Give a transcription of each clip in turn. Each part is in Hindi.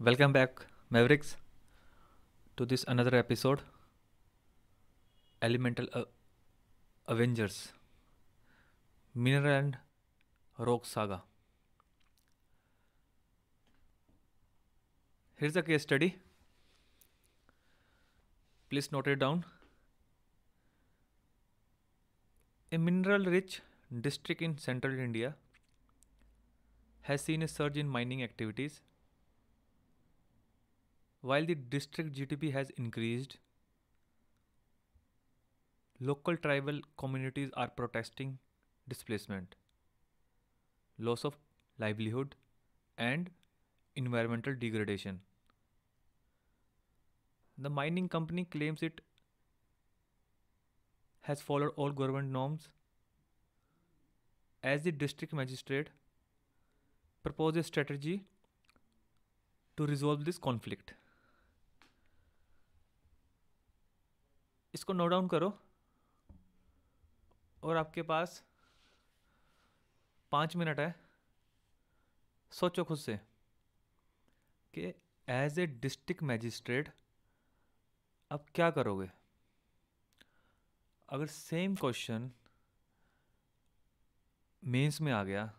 Welcome back, Mavericks, to this another episode, Elemental Avengers, Mineral and Rock Saga. Here's a case study. Please note it down. A mineral-rich district in central India has seen a surge in mining activities. While the district GDP has increased, local tribal communities are protesting displacement, loss of livelihood, and environmental degradation. The mining company claims it has followed all government norms. As the district magistrate proposed a strategy to resolve this conflict. इसको नोट डाउन करो और आपके पास 5 मिनट है, सोचो खुद से कि एज ए डिस्ट्रिक्ट मैजिस्ट्रेट अब क्या करोगे अगर सेम क्वेश्चन मेंस में आ गया,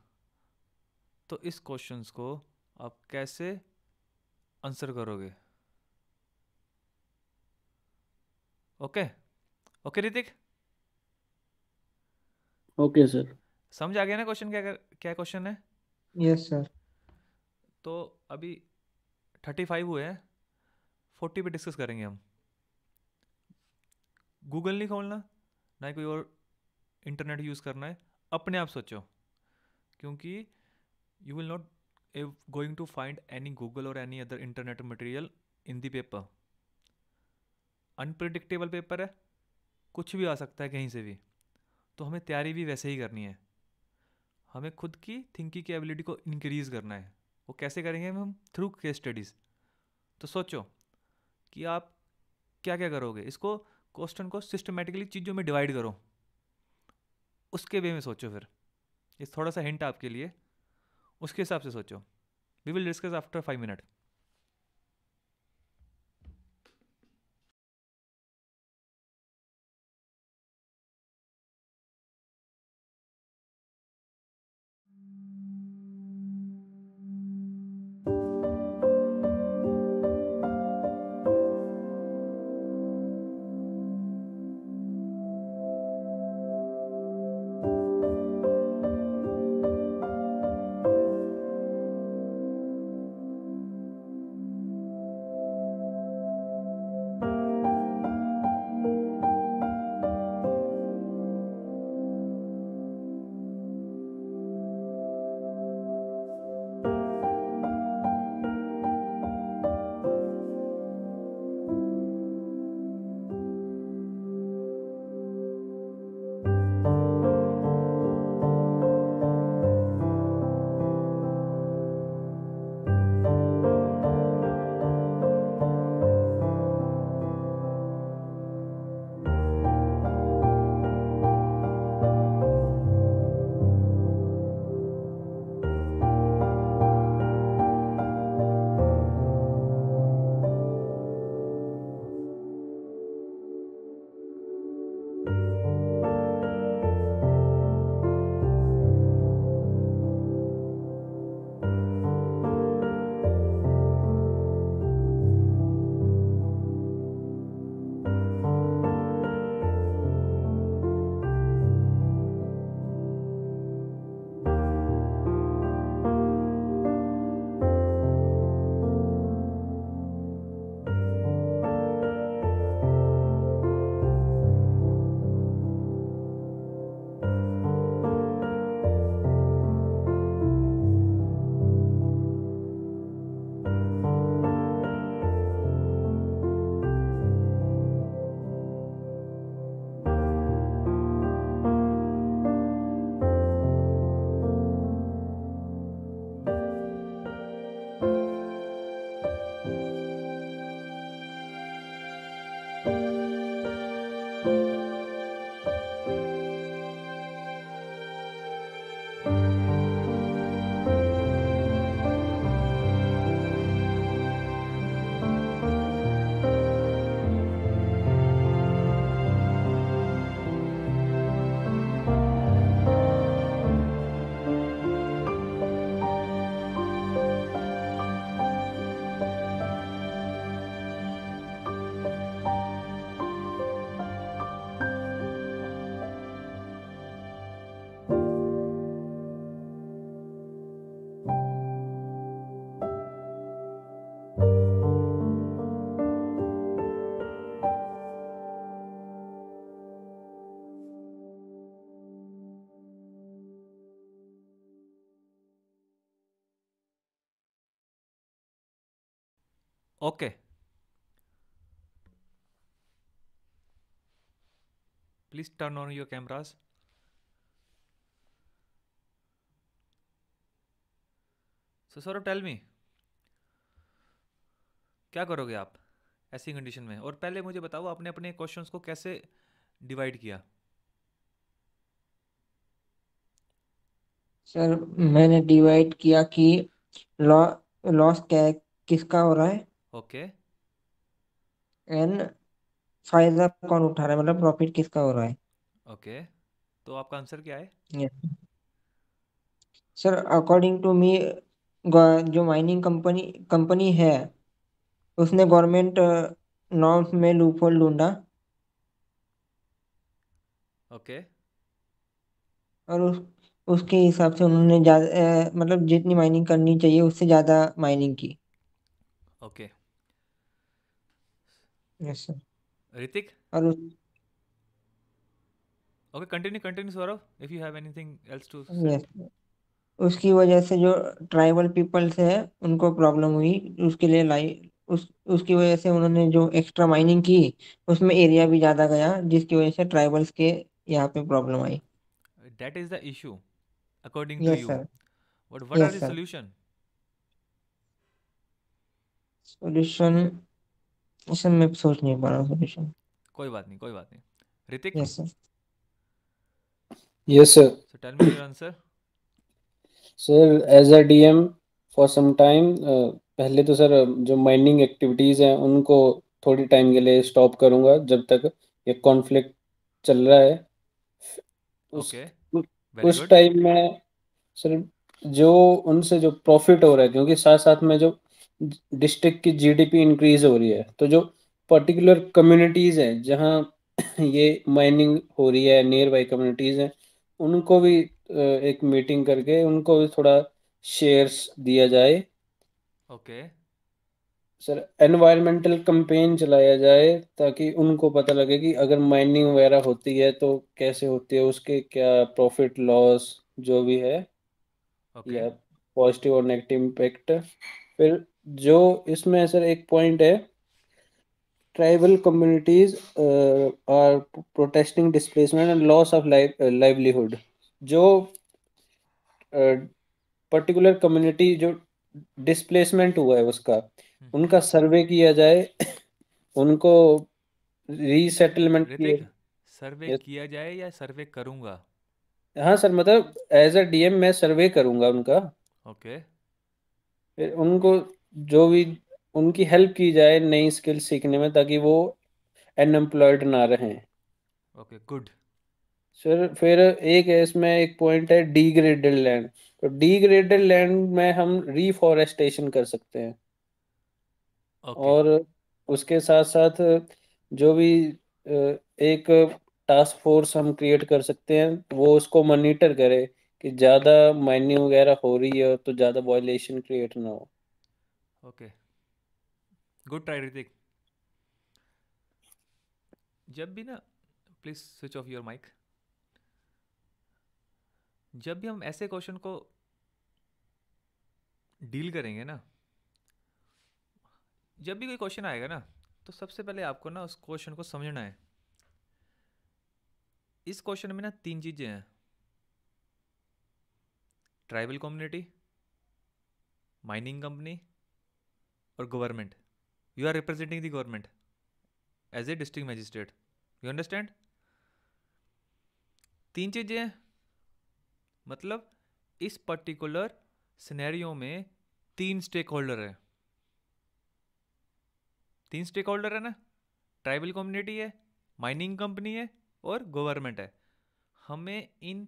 तो इस क्वेश्चंस को आप कैसे आंसर करोगे। Okay okay Hrithik, okay sir. समझ आ गया ना क्वेश्चन क्या क्या क्वेश्चन है। Yes sir. तो अभी 35 हुए हैं, 40 पे डिस्कस करेंगे हम। गूगल नहीं खोलना, ना ही कोई और इंटरनेट यूज़ करना है, अपने आप सोचो, क्योंकि you will not going to find any Google और any other internet material in the paper. Unpredictable paper है, कुछ भी आ सकता है कहीं से भी, तो हमें तैयारी भी वैसे ही करनी है। हमें खुद की थिंकिंग की एबिलिटी को इंक्रीज़ करना है। वो कैसे करेंगे हम? Through case studies. तो सोचो कि आप क्या क्या करोगे। इसको क्वेश्चन को सिस्टमेटिकली चीज़ों में डिवाइड करो, उसके वे में सोचो। फिर ये थोड़ा सा हिंट आपके लिए, उसके हिसाब से सोचो। We will discuss after 5 minute. Okay, please turn on your cameras. So Saurabh, tell me, क्या करोगे आप ऐसी कंडीशन में? और पहले मुझे बताओ, आपने अपने क्वेश्चंस को कैसे डिवाइड किया? सर मैंने डिवाइड किया कि लॉ लॉस क्या किसका हो रहा है, ओके। एंड फायदा कौन उठा रहा है, मतलब प्रॉफिट किसका हो रहा है। ओके, तो आपका आंसर क्या है? Yes. Sir according to me, जो माइनिंग कंपनी कंपनी है उसने गवर्नमेंट नॉर्म्स में लूपहोल ढूंढा, ओके। और उसके हिसाब से उन्होंने ज्यादा मतलब जितनी माइनिंग करनी चाहिए उससे ज्यादा माइनिंग की। ओके। Yes sir. ऋतिक। और okay, continue continue Saurabh, if you have anything else to say. Yes, उसकी वजह से जो ट्राइबल पीपल्स है उनको प्रॉब्लम हुई। उसके लिए लाई उसकी वजह से उन्होंने जो एक्स्ट्रा माइनिंग की उसमें एरिया भी ज्यादा गया, जिसकी वजह से ट्राइबल्स के यहाँ पे प्रॉब्लम आई। That is the issue according to yes you, sir. But what are yes the sir. Solution? Solution, sir मैं सोच नहीं पा रहा हूँ सॉल्यूशन। कोई बात नहीं, कोई बात नहीं। Hrithik, yes sir. Yes sir. So tell me your answer. Sir as a DM for some time, पहले तो सर जो माइनिंग एक्टिविटीज़ हैं उनको थोड़ी टाइम के लिए स्टॉप करूंगा जब तक ये कॉन्फ्लिक्ट चल रहा है। उस ओके, उ- वेरी उस गुड। टाइम में सर जो उनसे जो प्रॉफिट हो रहा है, क्योंकि साथ साथ में जो डिस्ट्रिक्ट की जीडीपी इंक्रीज हो रही है, तो जो पर्टिकुलर कम्युनिटीज़ हैं जहाँ ये माइनिंग हो रही है, नियर बाई कम्युनिटीज़ हैं, उनको भी एक मीटिंग करके उनको भी थोड़ा शेयर्स दिया जाए। ओके, सर एनवायरमेंटल कैंपेन चलाया जाए ताकि उनको पता लगे कि अगर माइनिंग वगैरह होती है तो कैसे होती है, उसके क्या प्रॉफिट लॉस जो भी है, ओके, या पॉजिटिव और नेगेटिव इम्पेक्ट। फिर जो इसमें सर एक पॉइंट है, tribal communities are protesting displacement and loss of livelihood. जो पर्टिकुलर कम्युनिटी जो डिस्प्लेसमेंट हुआ है उसका, उनका सर्वे किया जाए, उनको रीसेटलमेंट किए। ऋतिक, सर्वे Yes. किया जाए या सर्वे करूंगा? हाँ सर, मतलब एज अ डीएम मैं सर्वे करूंगा उनका। ओके, फिर उनको जो भी उनकी हेल्प की जाए नई स्किल सीखने में, ताकि वो अनएम्प्लॉयड ना रहें। Okay, good. सर फिर एक है इसमें एक पॉइंट है डिग्रेडेड लैंड। तो डिग्रेडेड लैंड में हम रिफॉरेस्टेशन कर सकते हैं, ओके, और उसके साथ साथ जो भी एक टास्क फोर्स हम क्रिएट कर सकते हैं, वो उसको मॉनिटर करे कि ज़्यादा माइनिंग वगैरह हो रही है तो ज़्यादा वायलेशन क्रिएट ना हो। Okay, good try Hrithik. जब भी ना, please switch off your mic. जब भी हम ऐसे क्वेश्चन को डील करेंगे ना, जब भी कोई क्वेश्चन आएगा ना, तो सबसे पहले आपको ना उस क्वेश्चन को समझना है। इस क्वेश्चन में ना तीन चीजें हैं: ट्राइबल कम्युनिटी, माइनिंग कंपनी, और government. You are representing the government as a district magistrate. You understand? तीन चीजें हैं, मतलब इस पर्टिकुलर सिनेरियो में तीन स्टेक होल्डर है। तीन स्टेक होल्डर है ना, ट्राइबल कम्युनिटी है, माइनिंग कंपनी है, और गवर्नमेंट है। हमें इन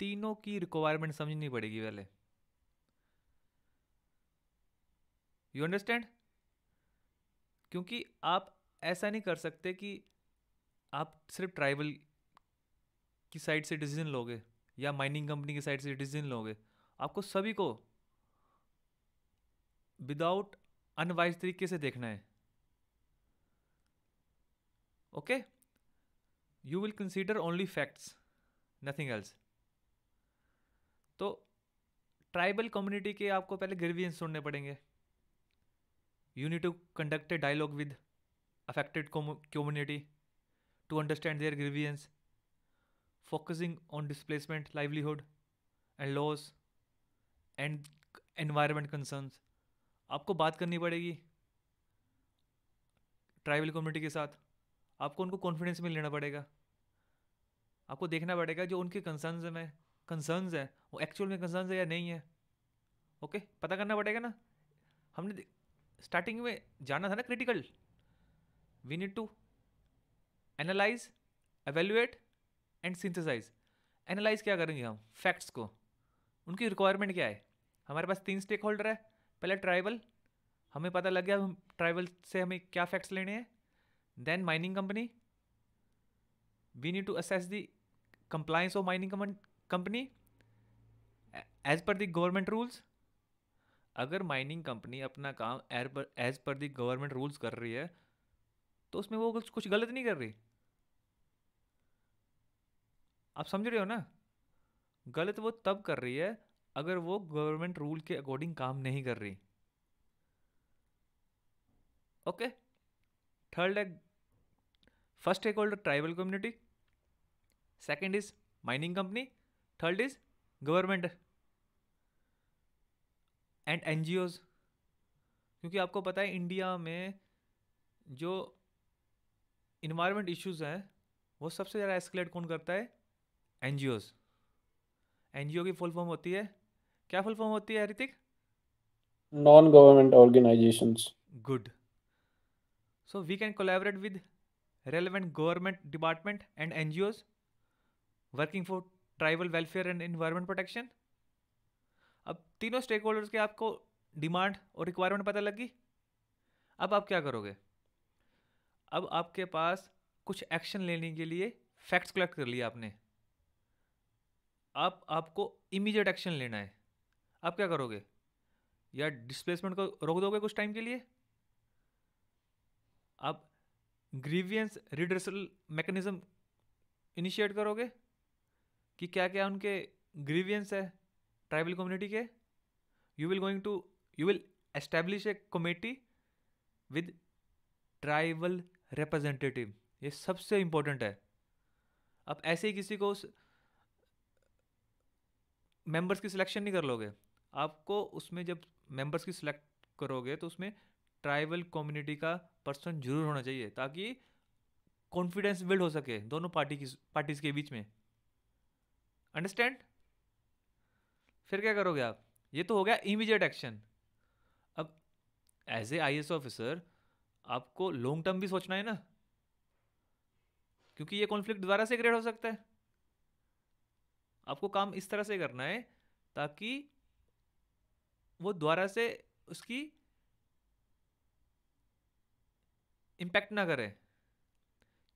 तीनों की रिक्वायरमेंट समझनी पड़ेगी पहले। You understand? क्योंकि आप ऐसा नहीं कर सकते कि आप सिर्फ ट्राइबल की साइड से डिसीजन लोगे या माइनिंग कंपनी की साइड से डिसीजन लोगे। आपको सभी को विदाउट अनवाइज तरीके से देखना है। Okay, you will consider only facts, nothing else. तो ट्राइबल कम्युनिटी के आपको पहले ग्रीवियंस सुनने पड़ेंगे। You need to conduct a dialogue with affected community to understand their grievance, focusing on displacement, livelihood, and laws and environment concerns. आपको बात करनी पड़ेगी ट्राइबल कम्युनिटी के साथ, आपको उनको कॉन्फिडेंस में लेना पड़ेगा, आपको देखना पड़ेगा जो उनके कंसर्न्स है वो एक्चुअल में कंसर्न्स है या नहीं है। ओके, पता करना पड़ेगा ना। हमने स्टार्टिंग में जाना था ना critical, we need to analyse, evaluate and synthesise. Analyse क्या करेंगे हम? फैक्ट्स को, उनकी रिक्वायरमेंट क्या है। हमारे पास 3 स्टेक होल्डर है। पहले ट्राइबल, हमें पता लग गया हम ट्राइबल से हमें क्या फैक्ट्स लेने हैं। Then mining company, we need to assess the compliance of mining company as per the government rules. अगर माइनिंग कंपनी अपना काम as per the government rules कर रही है तो उसमें वो कुछ गलत नहीं कर रही। आप समझ रहे हो ना? गलत वो तब कर रही है अगर वो गवर्नमेंट रूल के अकॉर्डिंग काम नहीं कर रही। ओके, थर्ड है first stakeholder tribal community, second is mining company, third is government and NGOs. क्योंकि आपको पता है इंडिया में जो इन्वायरमेंट इश्यूज हैं वो सबसे ज़्यादा एस्केलेट कौन करता है? एनजीओज। एनजीओ की फुल फॉर्म होती है, क्या फुल फॉर्म होती है Hrithik? Non government organisations. Good. So we can collaborate with relevant government department and NGOs working for tribal welfare and environment protection। अब तीनों स्टेक होल्डर्स के आपको डिमांड और रिक्वायरमेंट पता लगी। अब आप क्या करोगे? अब आपके पास कुछ एक्शन लेने के लिए फैक्ट्स कलेक्ट कर लिया आपने। आपको इमीडिएट एक्शन लेना है। आप क्या करोगे? या डिस्प्लेसमेंट को रोक दोगे कुछ टाइम के लिए, आप ग्रीवियंस रिड्रेसल मैकेनिज्म इनिशिएट करोगे कि क्या क्या उनके ग्रीवियंस है ट्राइबल कम्युनिटी के। You will establish A committee with tribal representative. ये सबसे इंपॉर्टेंट है। आप ऐसे ही किसी को मेंबर्स की सिलेक्शन नहीं कर लोगे। आपको उसमें जब मेंबर्स की सिलेक्ट करोगे तो उसमें ट्राइबल कम्युनिटी का पर्सन जरूर होना चाहिए ताकि कॉन्फिडेंस बिल्ड हो सके दोनों पार्टीज के बीच में। अंडरस्टैंड? फिर क्या करोगे आप? ये तो हो गया इमीडिएट एक्शन। अब एज ए आईएएस ऑफिसर आपको लॉन्ग टर्म भी सोचना है ना, क्योंकि ये कॉन्फ्लिक्ट दोबारा से क्रिएट हो सकता है। आपको काम इस तरह से करना है ताकि वो दोबारा से उसकी इम्पैक्ट ना करे।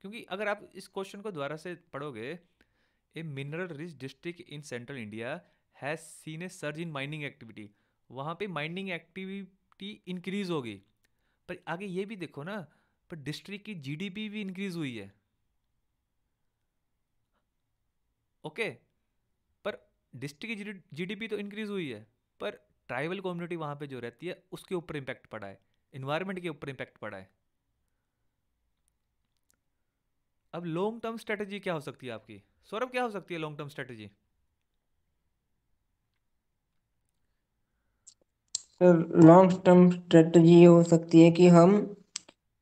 क्योंकि अगर आप इस क्वेश्चन को दोबारा से पढ़ोगे, a mineral rich district in central India has seen A surge in mining activity. वहाँ पे माइनिंग एक्टिविटी इंक्रीज होगी, पर आगे ये भी देखो ना, पर डिस्ट्रिक्ट की जीडीपी भी इंक्रीज हुई है। ओके, पर डिस्ट्रिक्ट की जीडीपी तो इंक्रीज हुई है, पर ट्राइबल कम्युनिटी वहाँ पे जो रहती है उसके ऊपर इम्पैक्ट पड़ा है, इन्वायरमेंट के ऊपर इम्पैक्ट पड़ा है। अब लॉन्ग टर्म स्ट्रेटजी क्या हो सकती है आपकी? सौरभ, क्या हो सकती है long term strategy? Long term strategy ये हो सकती है कि हम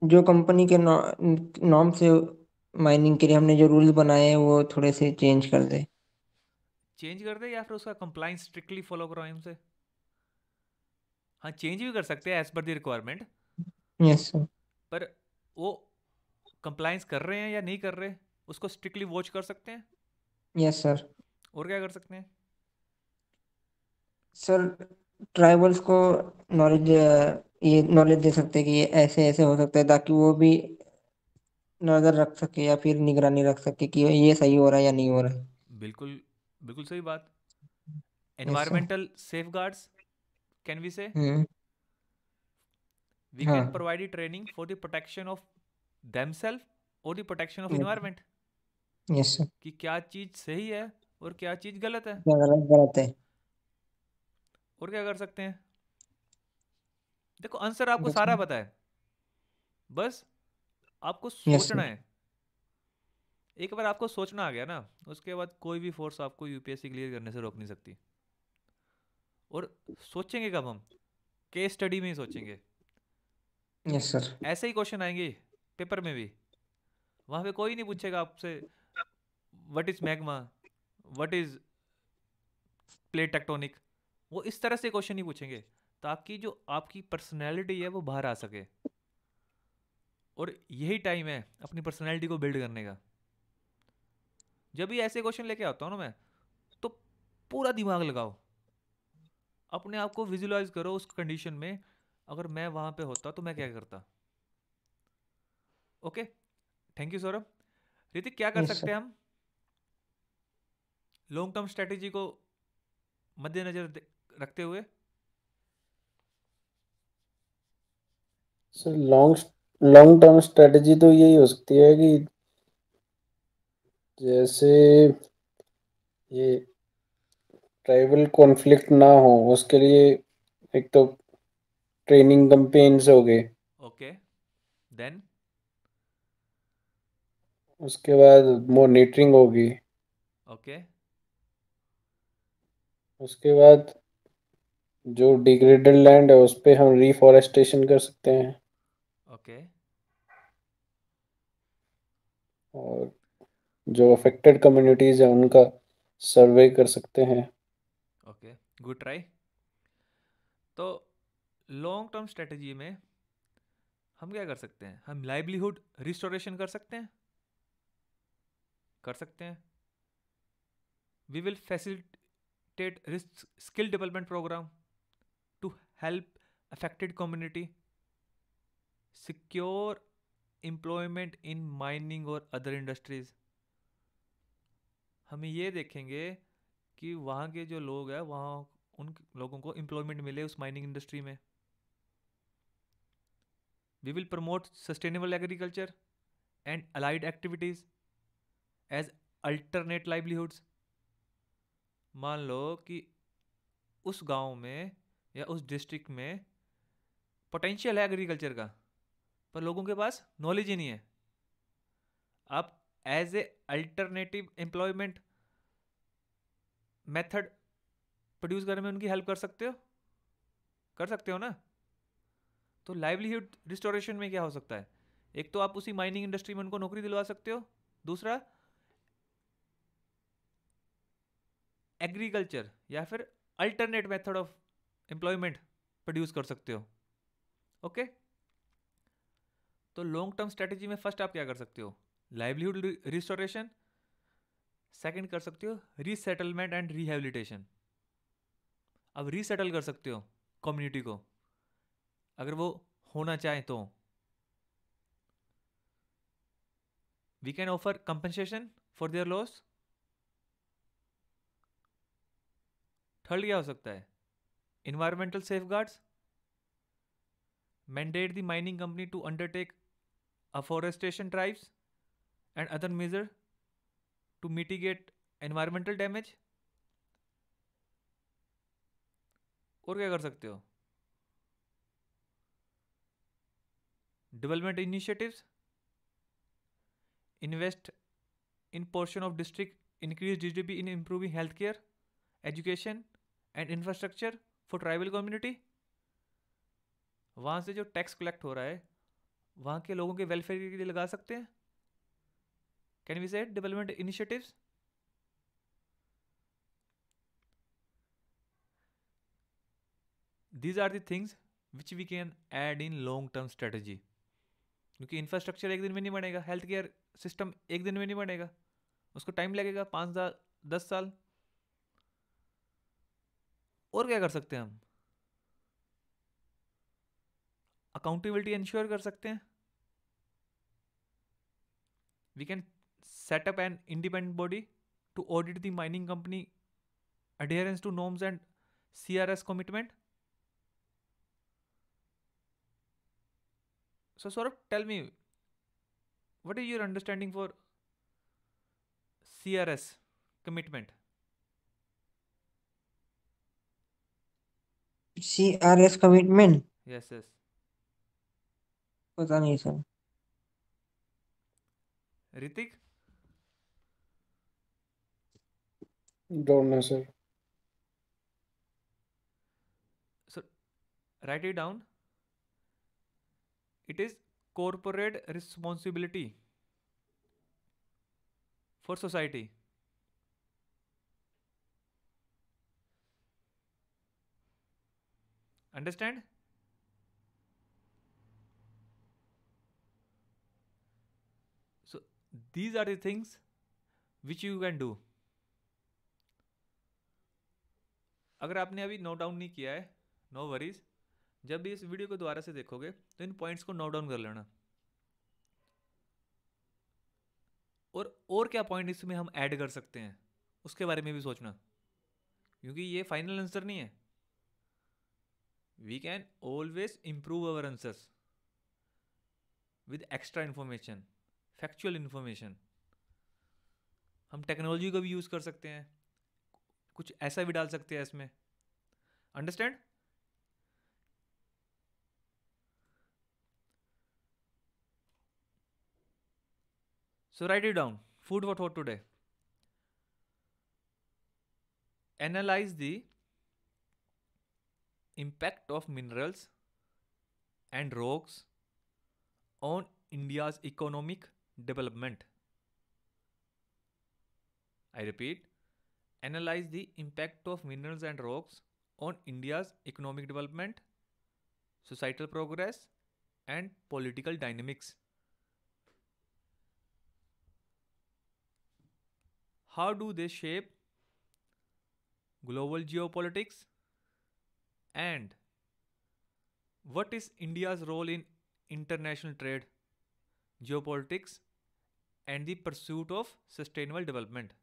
जो कंपनी के नॉर्म से माइनिंग के लिए हमने जो रूल्स बनाए हैं वो थोड़े से चेंज कर दे। चेंज कर दे या फिर उसका कंप्लाइंस स्ट्रिक्टली फॉलो कराएं हमसे। हाँ, चेंज भी कर सकते हैं as per the requirement, yes sir. पर वो कंप्लाइंस कर रहे हैं या नहीं कर रहे उसको स्ट्रिक्टली वॉच कर सकते हैं। Yes sir. और क्या कर सकते हैं? सर ट्राइबल्स को नॉलेज ये नॉलेज दे सकते हैं कि ये ऐसे ऐसे हो सकता है ताकि वो भी नजर रख सके या फिर निगरानी रख सके कि ये सही हो रहा है या नहीं हो रहा है। बिल्कुल, बिल्कुल सही बात। Yes sir. Environmental safeguards, can we say hmm. We can हाँ। Provide training for the protection of themself और the protection of environment, yes sir. कि क्या चीज़ सही है और क्या चीज़ गलत है। क्या गलत गलत है। और क्या कर सकते हैं? देखो आंसर आपको बताओ। सारा पता है, बस आपको यस सोचना सर। है। एक बार आपको सोचना आ गया ना, उसके बाद कोई भी फोर्स आपको यूपीएससी क्लियर करने से रोक नहीं सकती। और सोचेंगे कब हम? केस स्टडी में ही सोचेंगे, क्योंकि यस सर। ऐसे ही क्वेश्चन आएंगे पेपर में भी। वहां पे कोई नहीं पूछेगा आपसे what is magma, what is plate tectonic. वो इस तरह से क्वेश्चन नहीं पूछेंगे, ताकि जो आपकी पर्सनैलिटी है वो बाहर आ सके। और यही टाइम है अपनी पर्सनैलिटी को बिल्ड करने का। जब भी ऐसे क्वेश्चन लेके आता हूँ ना मैं, तो पूरा दिमाग लगाओ, अपने आप को विजुलाइज करो उस कंडीशन में, अगर मैं वहां पे होता तो मैं क्या करता। Okay, thank you Saurabh. Hrithik, क्या कर यस सकते सर। हैं हम लॉन्ग टर्म स्ट्रेटेजी को मद्देनजर रखते हुए? Sir long long term strategy तो यही हो सकती है कि जैसे ये ट्राइबल कॉन्फ्लिक्ट ना हो, उसके लिए एक तो ट्रेनिंग कैंपेन्स हो गए, ओके, देन? उसके बाद मॉनिटरिंग होगी, ओके, उसके बाद जो डिग्रेडेड लैंड है उस पे हम रिफॉरेस्टेशन कर सकते हैं, ओके, और जो अफेक्टेड कम्युनिटीज है उनका सर्वे कर सकते हैं। Okay, good try. तो लॉन्ग टर्म स्ट्रेटजी में हम क्या कर सकते हैं? हम लाइवलीहुड रिस्टोरेशन कर सकते हैं, कर सकते हैं। We will facilitate risk skill development programme to help affected community secure employment in mining और अदर इंडस्ट्रीज। हम ये देखेंगे कि वहाँ के जो लोग हैं, वहाँ उन लोगों को एम्प्लॉयमेंट मिले उस माइनिंग इंडस्ट्री में। We will promote sustainable agriculture and allied activities as alternate livelihoods. मान लो कि उस गांव में या उस डिस्ट्रिक्ट में पोटेंशियल है एग्रीकल्चर का, पर लोगों के पास नॉलेज ही नहीं है। आप as a alternative employment method produce करने में उनकी हेल्प कर सकते हो ना? तो लाइवलीहुड रिस्टोरेशन में क्या हो सकता है? एक तो आप उसी माइनिंग इंडस्ट्री में उनको नौकरी दिलवा सकते हो, दूसरा एग्रीकल्चर या फिर alternate method of employment produce कर सकते हो। ओके, तो लॉन्ग टर्म स्ट्रेटेजी में फर्स्ट आप क्या कर सकते हो? Livelihood restoration. सेकंड कर सकते हो रीसेटलमेंट एंड रिहेबिलिटेशन। अब रीसेटल कर सकते हो कम्युनिटी को, अगर वो होना चाहे तो। We can offer compensation for their loss. Third क्या हो सकता है? Environmental safeguards. Mandate the mining company to undertake afforestation drives and other measure to mitigate environmental damage. और क्या कर सकते हो? Development initiatives, invest in portion of district, increase GDP in improving health care, education and infrastructure for tribal community. वहाँ से जो टैक्स कलेक्ट हो रहा है, वहाँ के लोगों के वेलफेयर के लिए लगा सकते हैं। Can we say development initiatives? These are the things which we can add in long term strategy. क्योंकि इंफ्रास्ट्रक्चर एक दिन में नहीं बनेगा, हेल्थ केयर सिस्टम एक दिन में नहीं बनेगा, उसको टाइम लगेगा 5 साल 10 साल। और क्या कर सकते हैं हम? अकाउंटेबिलिटी इंश्योर कर सकते हैं। We can set up an independent body to audit the mining company adherence to norms and CRS commitment. So Saurabh, tell me, what is your understanding for CRS commitment? CRS commitment. Yes yes. पता नहीं sir. Hrithik. Don't know sir. So write it down. It is corporate responsibility for society. Understand? So these are the things which you can do. अगर आपने अभी नोट डाउन नहीं किया है, नो वरीज, जब भी इस वीडियो को दोबारा से देखोगे तो इन पॉइंट्स को नोट डाउन कर लेना। और क्या पॉइंट इसमें हम ऐड कर सकते हैं उसके बारे में भी सोचना, क्योंकि ये फाइनल आंसर नहीं है। We can always improve our answers with extra information, factual information. हम टेक्नोलॉजी को भी यूज़ कर सकते हैं, कुछ ऐसा भी डाल सकते हैं इसमें। Understand? So write it down. Food for thought today. Analyze the impact of minerals and rocks on India's economic development. I repeat, analyze the impact of minerals and rocks on India's economic development, societal progress, and political dynamics. How do they shape global geopolitics? And what is India's role in international trade, geopolitics, and the pursuit of sustainable development?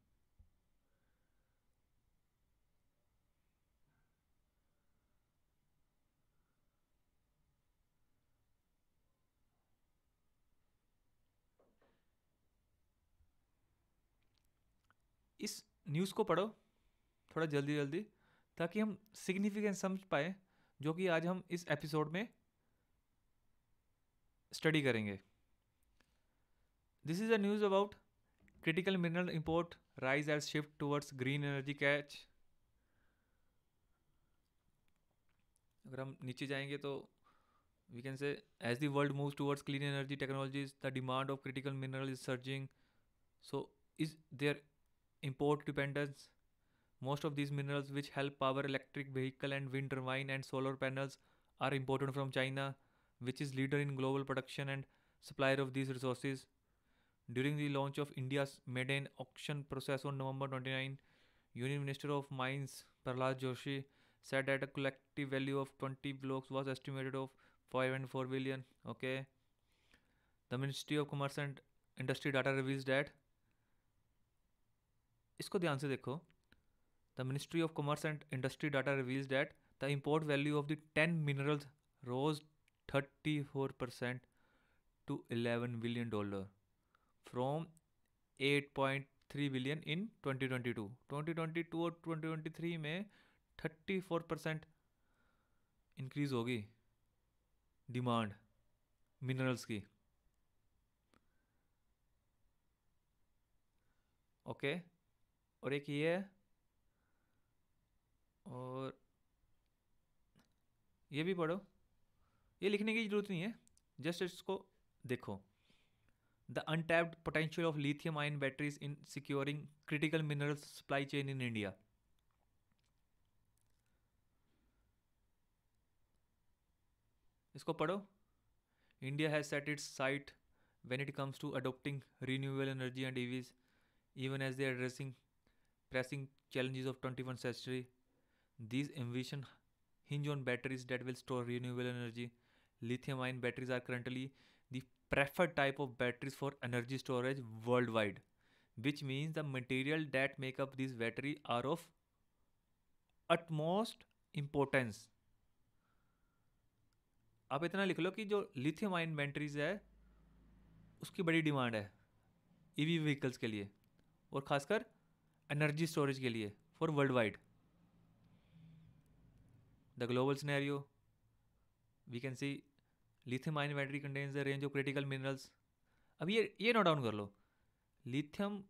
इस न्यूज़ को पढ़ो थोड़ा जल्दी जल्दी, ताकि हम सिग्निफिकेंस समझ पाए, जो कि आज हम इस एपिसोड में स्टडी करेंगे। This is a news about critical mineral import rise as shift towards green energy catch. अगर हम नीचे जाएंगे तो we can say as the world moves towards clean energy technologies, the demand of critical mineral is surging. So is there import dependence? Most of these minerals which help power electric vehicle and wind turbine and solar panels are imported from China, which is leader in global production and supplier of these resources. During the launch of India's maiden auction process on November 29, Union Minister of Mines Prahlad Joshi said that a collective value of 20 blocks was estimated of 5 and 4 billion. Okay. The Ministry of Commerce and Industry data reveals that, इसको ध्यान से देखो, the Ministry of Commerce and Industry data reveals that the import value of the 10 minerals rose 34% to $11 billion from 8.3 billion in 2022. 2022 और 2023 में 34% इंक्रीज होगी डिमांड मिनरल्स की। ओके, और एक ये है, और ये भी पढ़ो, ये लिखने की ज़रूरत नहीं है, जस्ट इसको देखो। The untapped potential of lithium-ion batteries in securing critical minerals supply chain in India. इसको पढ़ो। India has set its sight when it comes to adopting renewable energy and EVs, even as they are addressing pressing challenges of 21st century. These ambitions hinge on batteries that will store renewable energy. Lithium-ion batteries are currently the preferred type of batteries for energy storage worldwide, which means the material that make up this battery are of utmost importance. आप इतना लिख लो कि जो लिथियम आयन बैटरीज है उसकी बड़ी डिमांड है ईवी व्हीकल्स के लिए, और खासकर एनर्जी स्टोरेज के लिए for world wide. The global scenario, we can see lithium ion battery contains the range of critical minerals. अब ये नोट डाउन कर लो. लिथियम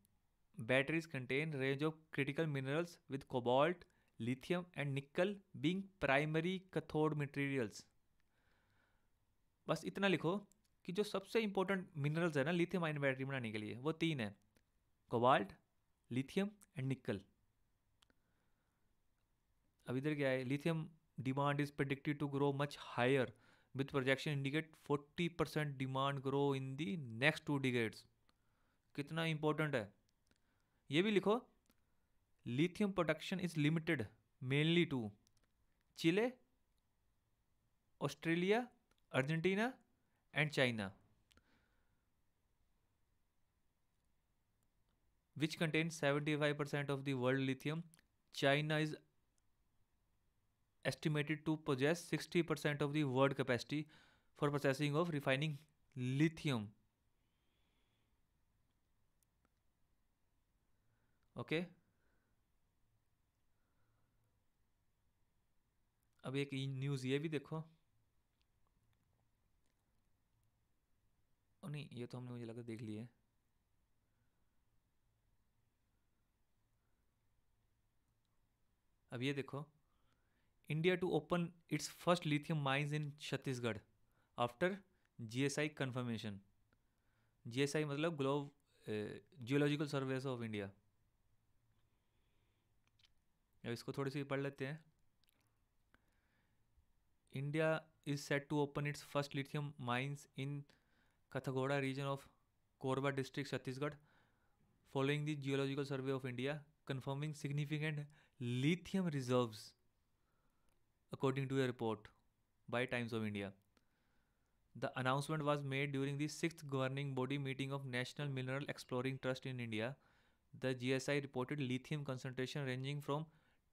batteries contain range of critical minerals with cobalt, lithium and nickel being primary cathode materials. बस इतना लिखो कि जो सबसे इंपॉर्टेंट मिनरल्स है ना लिथियम आयन बैटरी बनाने के लिए वो 3 है: कोबाल्ट, लिथियम एंड निकल. अब इधर क्या है? Lithium demand is predicted to grow much higher with projection indicate 40% demand grow in the next 2 decades. कितना इंपॉर्टेंट है ये भी लिखो. Lithium production is limited mainly to Chile, Australia, Argentina and China, which contains 75% of the world lithium. China is estimated to possess 60% of the world capacity for processing of refining lithium. Okay. अब एक न्यूज़ ये भी देखो. नहीं, ये तो हमने मुझे लगा देख लिया है. अब ये देखो. India to open its first lithium mines in Chhattisgarh after GSI confirmation. GSI मतलब जियोलॉजिकल सर्वेस ऑफ इंडिया. अब इसको थोड़ी सी पढ़ लेते हैं. India is set to open its first lithium mines in Kathagoda region of Korba district, Chhattisgarh, following the Geological Survey of India, confirming significant lithium reserves, according to a report by Times of India. The announcement was made during the 6th governing body meeting of National Mineral Exploring Trust in India. The GSI reported lithium concentration ranging from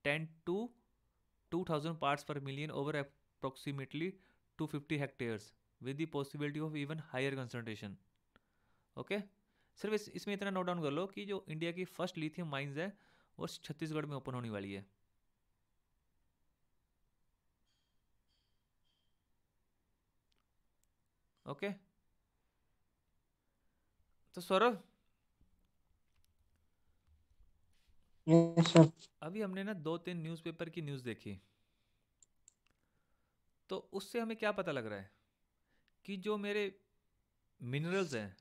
10 to 2000 parts per million over approximately 250 hectares with the possibility of even higher concentration. Okay. सिर्फ इसमें इतना नोट डाउन कर लो कि जो इंडिया की फर्स्ट लिथियम माइंस है वो छत्तीसगढ़ में ओपन होने वाली है. ओके. तो सौरभ, यस सर. अभी हमने ना 2-3 न्यूज़पेपर की न्यूज़ देखी, तो उससे हमें क्या पता लग रहा है कि जो मेरे मिनरल्स हैं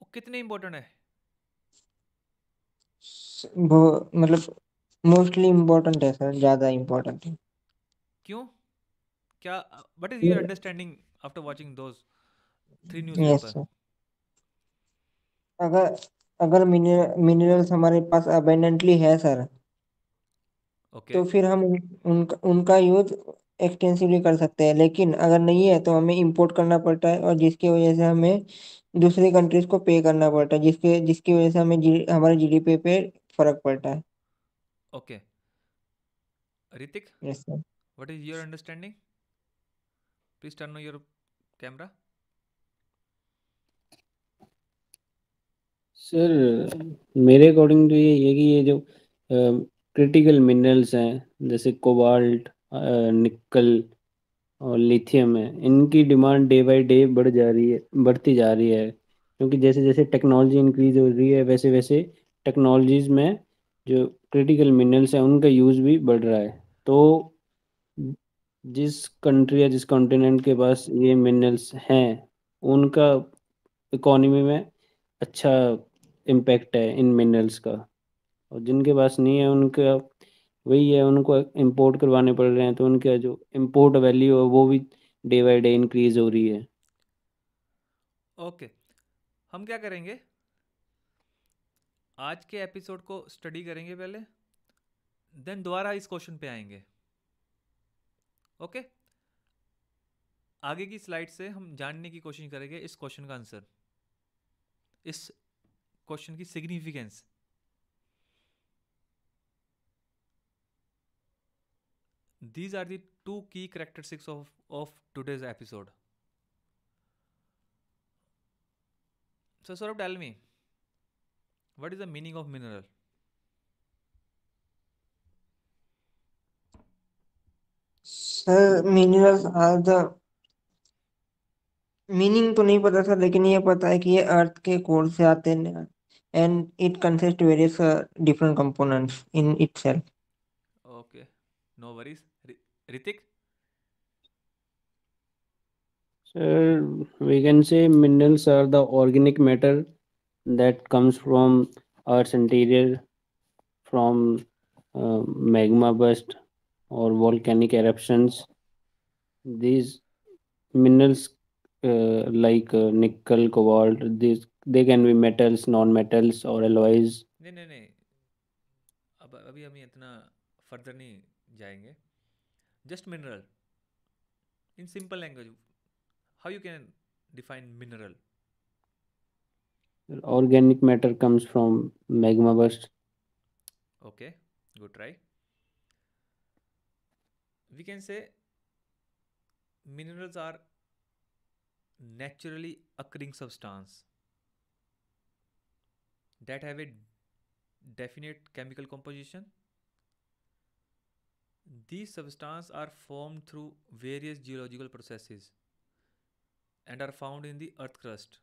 वो कितने इंपॉर्टेंट है. वो मतलब मोस्टली इम्पोर्टेंट है सर, ज़्यादा इम्पोर्टेंट है. क्यों? क्या what is your understanding after watching those 3 yes newspaper? Sir. अगर अगर मिनरल्स हमारे पास अबेंडेंटली है सर, ओके. तो फिर हम उनका यूज एक्सटेंसिवली कर सकते हैं. लेकिन अगर नहीं है तो हमें इंपोर्ट करना पड़ता है, और जिसकी वजह से हमें दूसरी कंट्रीज को पे करना पड़ता है, जिसकी वजह से हमें हमारे जीडीपी पे फर्क पड़ता है. Okay. Hrithik, yes sir. What is your understanding? Please turn on your camera. Sir मेरे अकॉर्डिंग तो ये है कि ये जो क्रिटिकल मिनरल्स हैं जैसे कोबाल्ट, निकल और लिथियम है, इनकी डिमांड डे बाय डे बढ़ती जा रही है, क्योंकि जैसे जैसे टेक्नोलॉजी इंक्रीज हो रही है वैसे वैसे टेक्नोलॉजीज में जो क्रिटिकल मिनरल्स हैं उनका यूज़ भी बढ़ रहा है. तो जिस कंट्री या जिस कॉन्टिनेंट के पास ये मिनरल्स हैं उनका इकोनॉमी में अच्छा इम्पैक्ट है इन मिनरल्स का, और जिनके पास नहीं है उनका वही है, उनको इंपोर्ट करवाने पड़ रहे हैं, तो उनका जो इंपोर्ट वैल्यू है वो भी डे बाय डे इंक्रीज हो रही है. ओके. हम क्या करेंगे, आज के एपिसोड को स्टडी करेंगे पहले, देन दोबारा इस क्वेश्चन पे आएंगे. ओके. आगे की स्लाइड से हम जानने की कोशिश करेंगे इस क्वेश्चन का आंसर, इस क्वेश्चन की significance. These are the 2 key characteristics of today's episode. So Saurabh, tell me, what is the meaning of mineral? Sir minerals are the meaning तो नहीं पता सर, लेकिन ये पता है कि ये अर्थ के कोर से आते हैं and it consist various different components in itself. Okay, no worries. Hrithik. Sir, we can say minerals are the organic matter that comes from Earth's interior, from magma burst or volcanic eruptions. These minerals, like nickel, cobalt, these they can be metals, non-metals, or alloys. नहीं नहीं नहीं, अब अभी हम इतना फर्दर नहीं जाएंगे। Just mineral in simple language, how you can define mineral? Organic matter comes from magma burst. Okay, good try. We can say minerals are naturally occurring substance that have a definite chemical composition. These substances are formed through various geological processes and are found in the earth crust.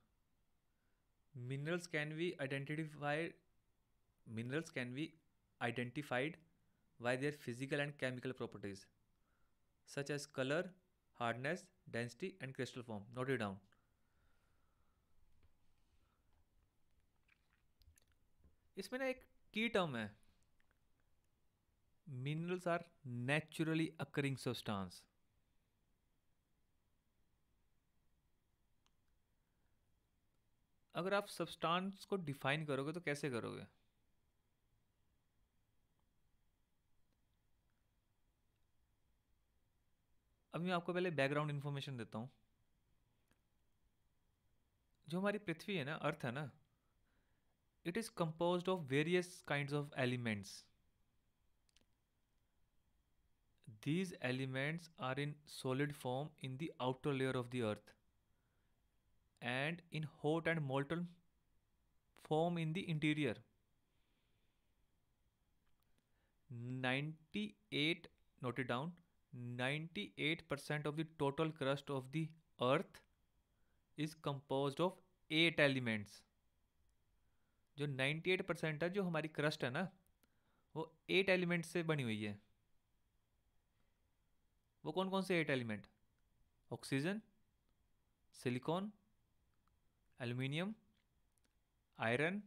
Minerals can be identified Minerals can be identified by their physical and chemical properties such as color, hardness, density and crystal form. Note it down. इसमें ना एक की टर्म है, minerals are naturally occurring substance. अगर आप सब्सटेंस को डिफाइन करोगे तो कैसे करोगे? अब मैं आपको पहले बैकग्राउंड इन्फॉर्मेशन देता हूँ। जो हमारी पृथ्वी है ना, अर्थ है ना, it is composed of various kinds of elements. These elements are in solid form in the outer layer of the earth and in hot and molten form in the interior. 98, note it down, 98% of the total crust of the earth is composed of 8 elements. जो 98% है, जो हमारी क्रस्ट है ना, वो 8 एलिमेंट से बनी हुई है. वो कौन कौन से 8 element? Oxygen, silicon, aluminium, iron,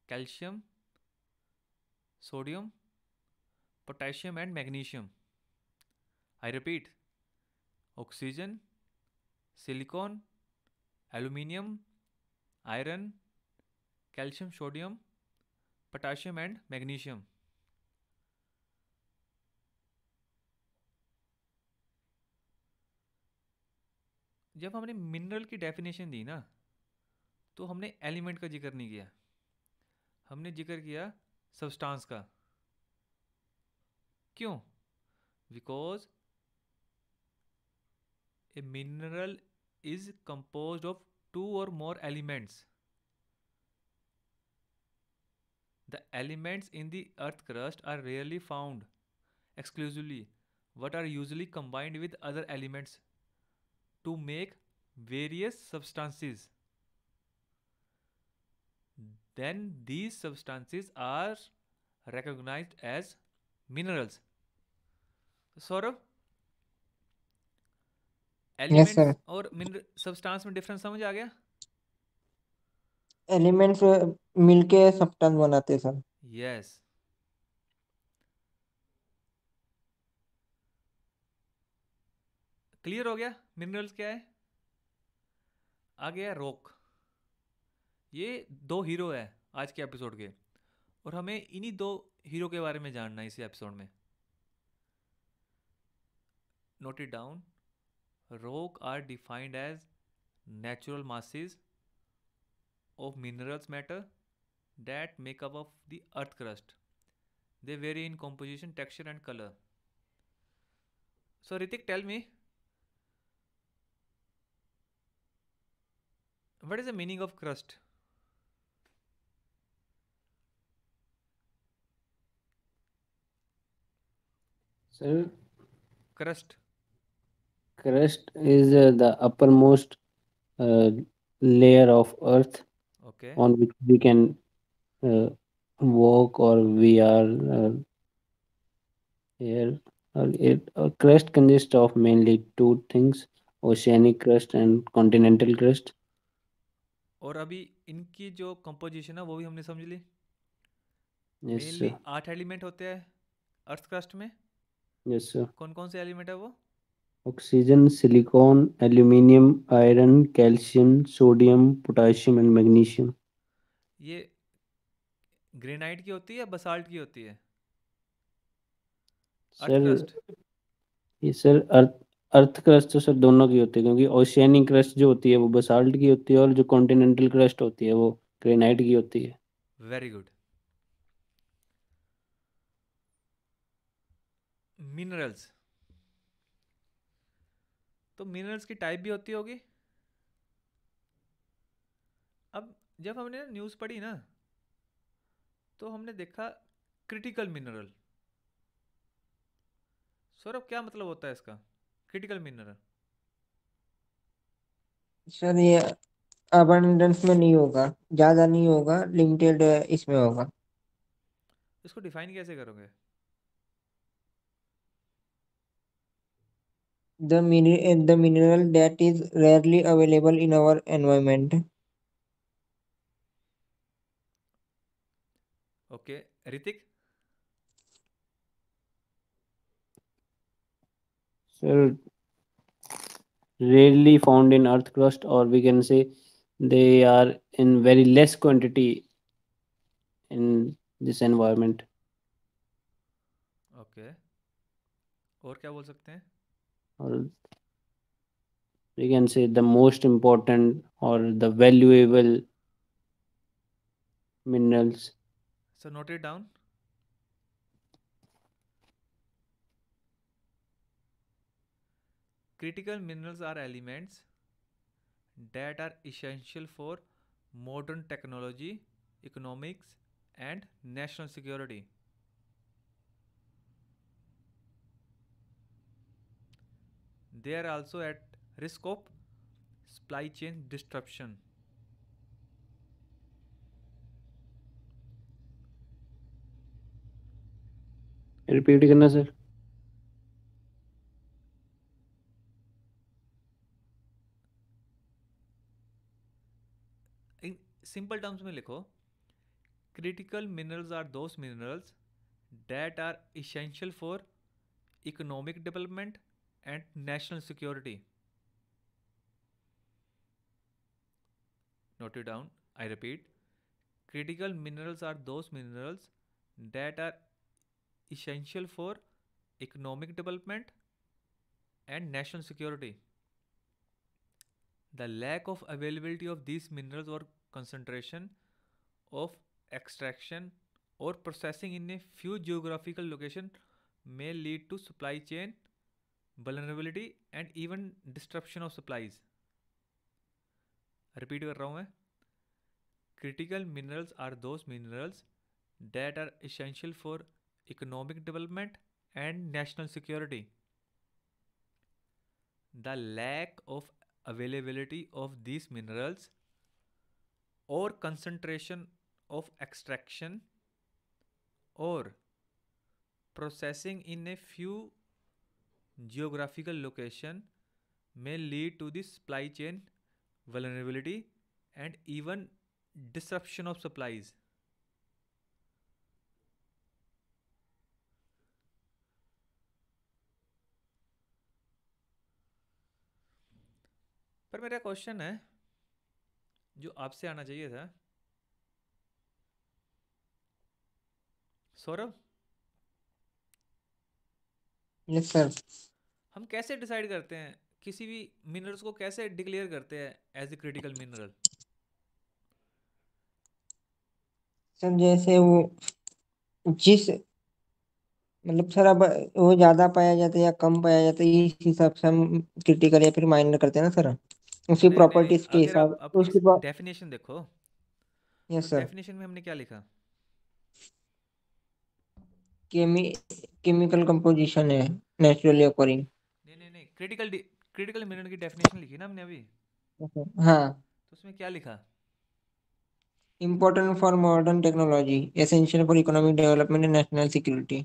calcium, sodium, potassium and magnesium. I repeat, oxygen, silicon, aluminium, iron, calcium, sodium, potassium and magnesium. जब हमने मिनरल की डेफिनेशन दी ना, तो हमने एलिमेंट का जिक्र नहीं किया, हमने जिक्र किया सब्सटेंस का. क्यों? Because a mineral is composed of 2 or more elements. The elements in the earth crust are rarely found exclusively, but are usually combined with other elements to make various substances. Then these substances are recognized as minerals. Saurabh, yes sir. Elements और मिनरल सब्सटेंस में डिफरेंस समझ आ गया? एलिमेंट्स मिलके सब्सटेंस बनाते हैं सर। यस. क्लियर हो गया मिनरल्स क्या है? आ गया रॉक. ये 2 हीरो है आज के एपिसोड के, और हमें इन्हीं 2 हीरो के बारे में जानना है इसी एपिसोड में. Note it down. Rock are defined as natural masses of minerals matter that make up of the earth crust. They vary in composition, texture and color. So Ritik, tell me, what is the meaning of crust? Sir, crust Crust is the uppermost layer of earth okay on which we can uh, walk, or we are here. Crust consists of mainly two things: oceanic crust and continental crust. और अभी इनकी जो कंपोजिशन है वो भी हमने समझ ली Yes, मेनली sir. 8 एलिमेंट होते हैं अर्थ क्रस्ट में Yes, sir. कौन कौन से एलिमेंट है वो Oxygen, silicon, aluminium, iron, calcium, sodium, potassium, and magnesium. ये ग्रेनाइट की होती है या बसाल्ट की होती है अर्थ सर, क्रस्ट ये सर अर्थ क्रस्ट तो सर दोनों की होती है, क्योंकि ओशियनिक क्रस्ट जो होती है वो बसाल्ट की होती है, और जो कॉन्टिनेंटल क्रस्ट होती है वो ग्रेनाइट की होती है। वेरी गुड मिनरल्स तो मिनरल्स की टाइप भी होती होगी अब जब हमने न्यूज़ पढ़ी ना तो हमने देखा क्रिटिकल मिनरल सौरभ क्या मतलब होता है इसका क्रिटिकल मिनरल सर ये अबंडेंस में नहीं होगा, ज्यादा नहीं होगा, लिमिटेड इसमें होगा। इसको डिफाइन कैसे करोगे The mineral that is rarely available in our environment. Okay Hrithik sir, rarely found in earth crust, or we can say they are in very less quantity in this environment. Okay और क्या बोल सकते हैं Or we can say the most important or the valuable minerals. So note it down critical minerals are elements that are essential for modern technology, economics, and national security. They are also at risk of supply chain disruption. Repeat करना सर। In simple terms में लिखो critical minerals are those minerals that are essential for economic development and national security. Note it down. I repeat. Critical minerals are those minerals that are essential for economic development and national security. The lack of availability of these minerals or concentration of extraction or processing in a few geographical locations may lead to supply chain vulnerability and even disruption of supplies. Repeat कर रहा हूँ मैं critical minerals are those minerals that are essential for economic development and national security. The lack of availability of these minerals or concentration of extraction or processing in a few geographical location may lead to the supply chain vulnerability and even disruption of supplies. पर मेरा क्वेश्चन है जो आपसे आना चाहिए था सौरभ यस सर। हम कैसे डिसाइड करते हैं किसी भी मिनरल्स को कैसे डिक्लेयर करते हैं as a critical mineral sir जैसे वो जिस मतलब सर अब वो ज्यादा पाया जाता है या कम पाया जाता है इस हिसाब से हम क्रिटिकल या फिर माइनर करते हैं ना सर, उसकी नहीं नहीं नहीं प्रॉपर्टीज के अगर आप हिसाब अपनी उसकी। डेफिनेशन देखो यस सर। डेफिनेशन में हमने क्या लिखा केमी केमिकल कंपोजिशन है। naturally occurring. नहीं, क्रिटिकल मिनरल की डेफिनेशन लिखी ना हमने अभी, हाँ, तो उसमें क्या लिखा? important for modern technology, essential for economic development and national security.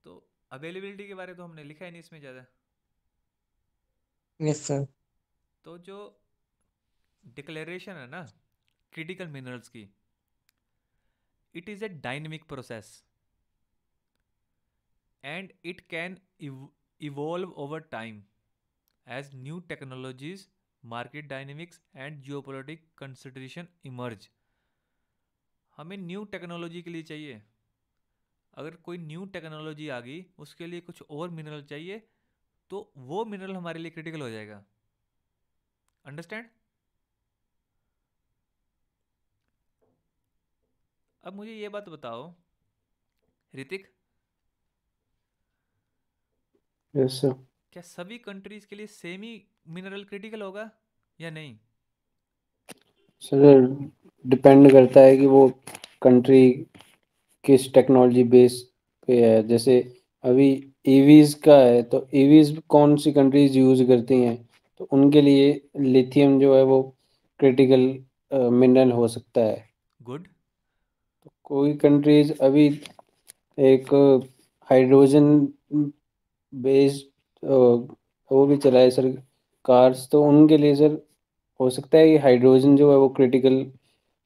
तो अवेलेबिलिटी के बारे तो हमने लिखा ही नहीं इसमें ज़्यादा। Yes, sir. तो जो डिक्लेरेशन है ना क्रिटिकल मिनरल्स की, it is a dynamic process and it can evolve over time as new technologies, market dynamics and geopolitical consideration emerge। हमें न्यू टेक्नोलॉजी के लिए चाहिए, अगर कोई न्यू टेक्नोलॉजी आ गई उसके लिए कुछ और मिनरल चाहिए, तो वो मिनरल हमारे लिए क्रिटिकल हो जाएगा। अंडरस्टैंड? अब मुझे ये बात बताओ ऋतिक, यस सर। क्या सभी कंट्रीज के लिए सेम ही मिनरल क्रिटिकल होगा या नहीं? सर डिपेंड करता है कि वो कंट्री किस टेक्नोलॉजी बेस पे है। जैसे अभी ईवीज का है, तो ईवीज कौन सी कंट्रीज यूज करती हैं, तो उनके लिए लिथियम जो है वो क्रिटिकल मिनरल हो सकता है। गुड। कोई कंट्रीज अभी एक हाइड्रोजन बेस्ड वो भी चलाए सर, कार्स, तो उनके लिए सर हो सकता है कि हाइड्रोजन जो है वो क्रिटिकल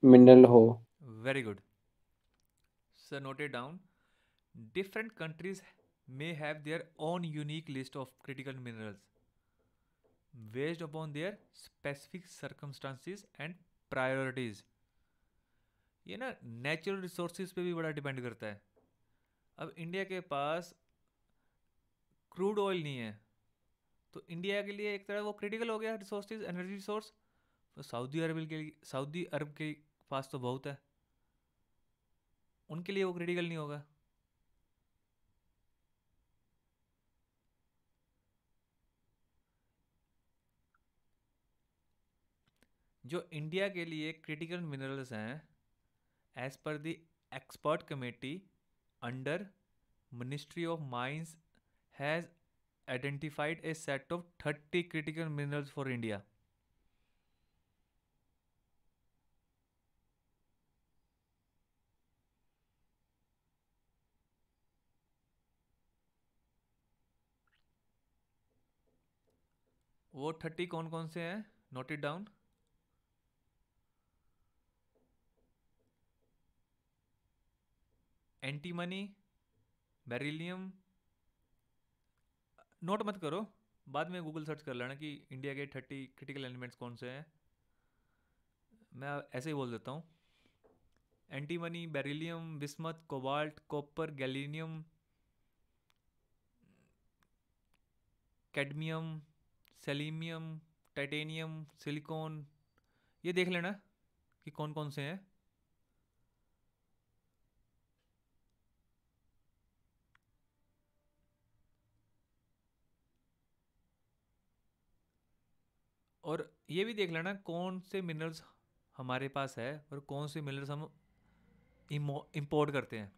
मिनरल हो। Very good sir, noted down. Different countries may have their own unique list of critical minerals based upon their specific circumstances and priorities। ये ना नेचुरल रिसोर्सेज पे भी बड़ा डिपेंड करता है। अब इंडिया के पास क्रूड ऑयल नहीं है, तो इंडिया के लिए एक तरह वो क्रिटिकल हो गया रिसोर्सेज, एनर्जी रिसोर्स। तो सऊदी अरब के पास तो बहुत है, उनके लिए वो क्रिटिकल नहीं होगा। जो इंडिया के लिए क्रिटिकल मिनरल्स हैं, as per the expert committee under ministry of mines has identified a set of 30 critical minerals for India. वो 30 कौन कौन से हैं? Note it down. Antimony, beryllium, note मत करो, बाद में गूगल सर्च कर लेना कि इंडिया के 30 क्रिटिकल एलिमेंट्स कौन से हैं। मैं ऐसे ही बोल देता हूँ। Antimony, beryllium, bismuth, cobalt, copper, gallium, cadmium, selenium, titanium, silicon. ये देख लेना कि कौन कौन से हैं। और ये भी देख लेना कौन से मिनरल्स हमारे पास है और कौन से मिनरल्स हम इंपोर्ट करते हैं।